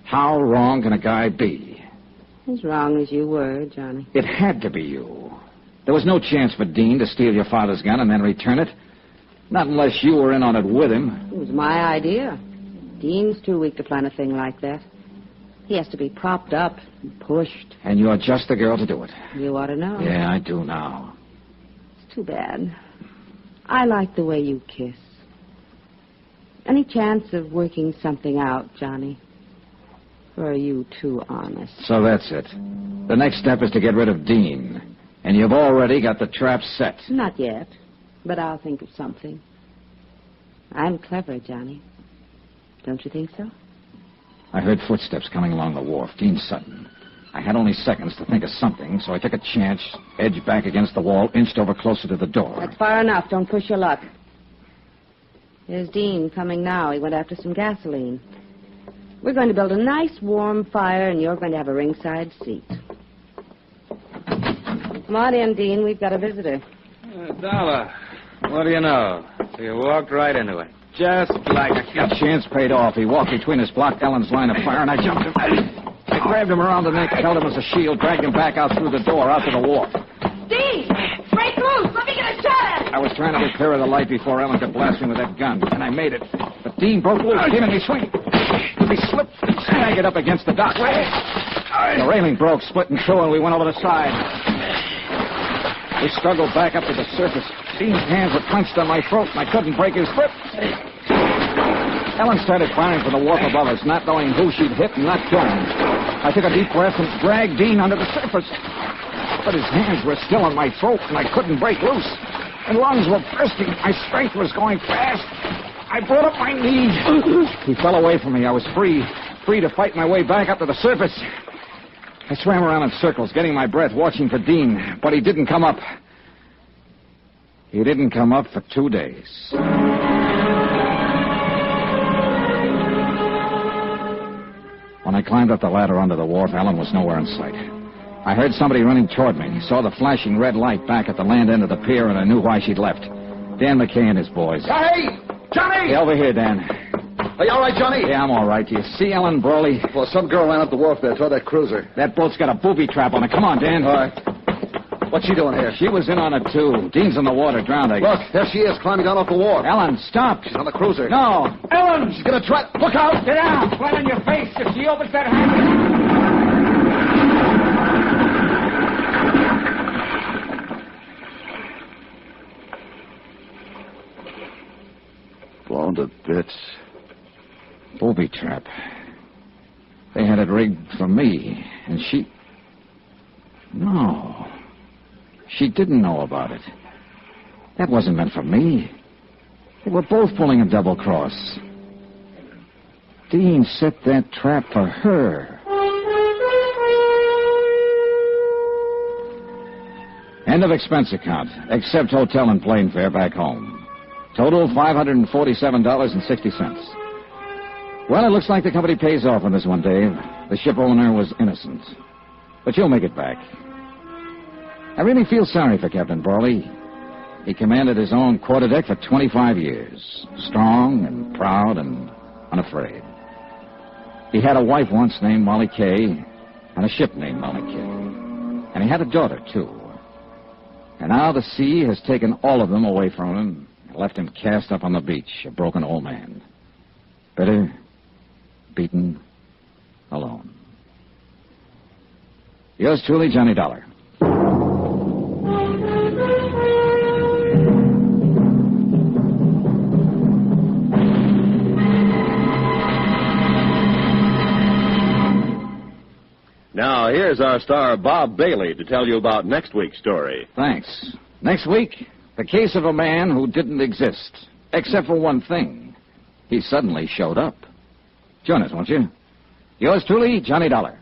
[SPEAKER 3] How wrong can a guy be?
[SPEAKER 9] As wrong as you were, Johnny.
[SPEAKER 3] It had to be you. There was no chance for Dean to steal your father's gun and then return it. Not unless you were in on it with him.
[SPEAKER 9] It was my idea. Dean's too weak to plan a thing like that. He has to be propped up and pushed.
[SPEAKER 3] And you're just the girl to do it.
[SPEAKER 9] You ought to know.
[SPEAKER 3] Yeah, I do now.
[SPEAKER 9] It's too bad. I like the way you kiss. Any chance of working something out, Johnny? Or are you too honest?
[SPEAKER 3] So that's it. The next step is to get rid of Dean. And you've already got the trap set.
[SPEAKER 9] Not yet. But I'll think of something. I'm clever, Johnny. Don't you think so?
[SPEAKER 3] I heard footsteps coming along the wharf. Dean Sutton. I had only seconds to think of something, so I took a chance, edged back against the wall, inched over closer to the door.
[SPEAKER 9] That's far enough. Don't push your luck. There's Dean coming now. He went after some gasoline. We're going to build a nice, warm fire, and you're going to have a ringside seat. Come on in, Dean. We've got a visitor.
[SPEAKER 10] Dollar. What do you know? You walked right into it. Just like
[SPEAKER 3] a chance paid off. He walked between us, blocked Ellen's line of fire, and I jumped him. I grabbed him around the neck, held him as a shield, dragged him back out through the door, out to the wharf.
[SPEAKER 14] Dean! Break loose! Let me get a shot at him!
[SPEAKER 3] I was trying to get clear of the light before Ellen could blast me with that gun, and I made it. But Dean broke loose, came in me swing. He slipped and staggered up against the dock. The railing broke, split in two, and we went over the side. We struggled back up to the surface. Dean's hands were clenched on my throat, and I couldn't break his grip. Ellen started firing for the wharf above us, not knowing who she'd hit and not going. I took a deep breath and dragged Dean under the surface. But his hands were still on my throat, and I couldn't break loose. And lungs were bursting. My strength was going fast. I brought up my knees. He fell away from me. I was free to fight my way back up to the surface. I swam around in circles, getting my breath, watching for Dean, but he didn't come up. He didn't come up for 2 days. When I climbed up the ladder onto the wharf, Ellen was nowhere in sight. I heard somebody running toward me. Saw the flashing red light back at the land end of the pier, and I knew why she'd left. Dan McKay and his boys.
[SPEAKER 13] Hey! Johnny!
[SPEAKER 3] Yeah, over here, Dan.
[SPEAKER 13] Are you all right, Johnny?
[SPEAKER 3] Yeah, I'm all right. Do you see Ellen Brawley?
[SPEAKER 13] Well, some girl ran up the wharf there toward that cruiser.
[SPEAKER 3] That boat's got a booby trap on it. Come on, Dan.
[SPEAKER 13] All right. What's she doing here?
[SPEAKER 3] She was in on it, too. Dean's in the water, drowned, I guess.
[SPEAKER 13] Look, there she is, climbing down off the wharf.
[SPEAKER 3] Ellen, stop.
[SPEAKER 13] She's on the cruiser.
[SPEAKER 3] No.
[SPEAKER 13] Ellen! She's going to try... Look out!
[SPEAKER 10] Get out! Flat on your face if she opens that hatch.
[SPEAKER 13] Blown to bits.
[SPEAKER 3] Booby trap. They had it rigged for me, and she... No. She didn't know about it. That wasn't meant for me. They were both pulling a double cross. Dean set that trap for her. End of expense account, except hotel and plane fare back home. Total $547.60. Well, it looks like the company pays off on this one, Dave. The ship owner was innocent. But you'll make it back. I really feel sorry for Captain Brawley. He commanded his own quarterdeck for 25 years. Strong and proud and unafraid. He had a wife once named Molly Kay, and a ship named Molly Kay. And he had a daughter, too. And now the sea has taken all of them away from him and left him cast up on the beach, a broken old man. Bitter, beaten, alone. Yours truly, Johnny Dollar.
[SPEAKER 2] Now, here's our star, Bob Bailey, to tell you about next week's story.
[SPEAKER 3] Thanks. Next week, the case of a man who didn't exist, except for one thing. He suddenly showed up. Join us, won't you? Yours truly, Johnny Dollar.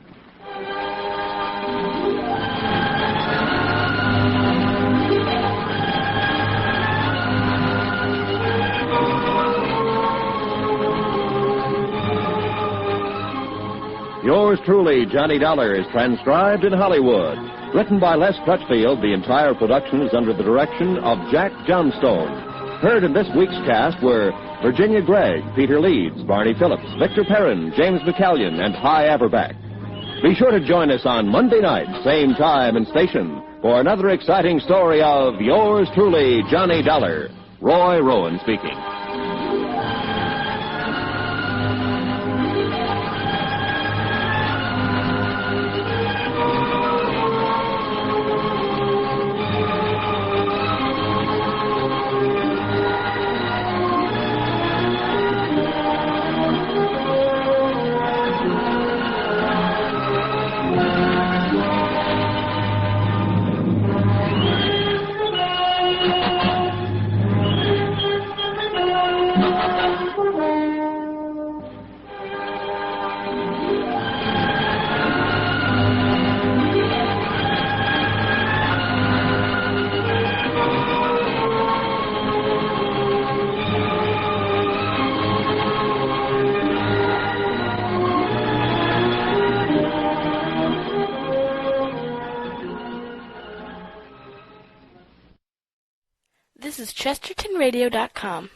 [SPEAKER 2] Yours truly, Johnny Dollar, is transcribed in Hollywood. Written by Les Crutchfield, the entire production is under the direction of Jack Johnstone. Heard in this week's cast were Virginia Gregg, Peter Leeds, Barney Phillips, Victor Perrin, James McCallion, and Hy Averback. Be sure to join us on Monday night, same time and station, for another exciting story of Yours truly, Johnny Dollar. Roy Rowan speaking.
[SPEAKER 1] This is ChestertonRadio.com.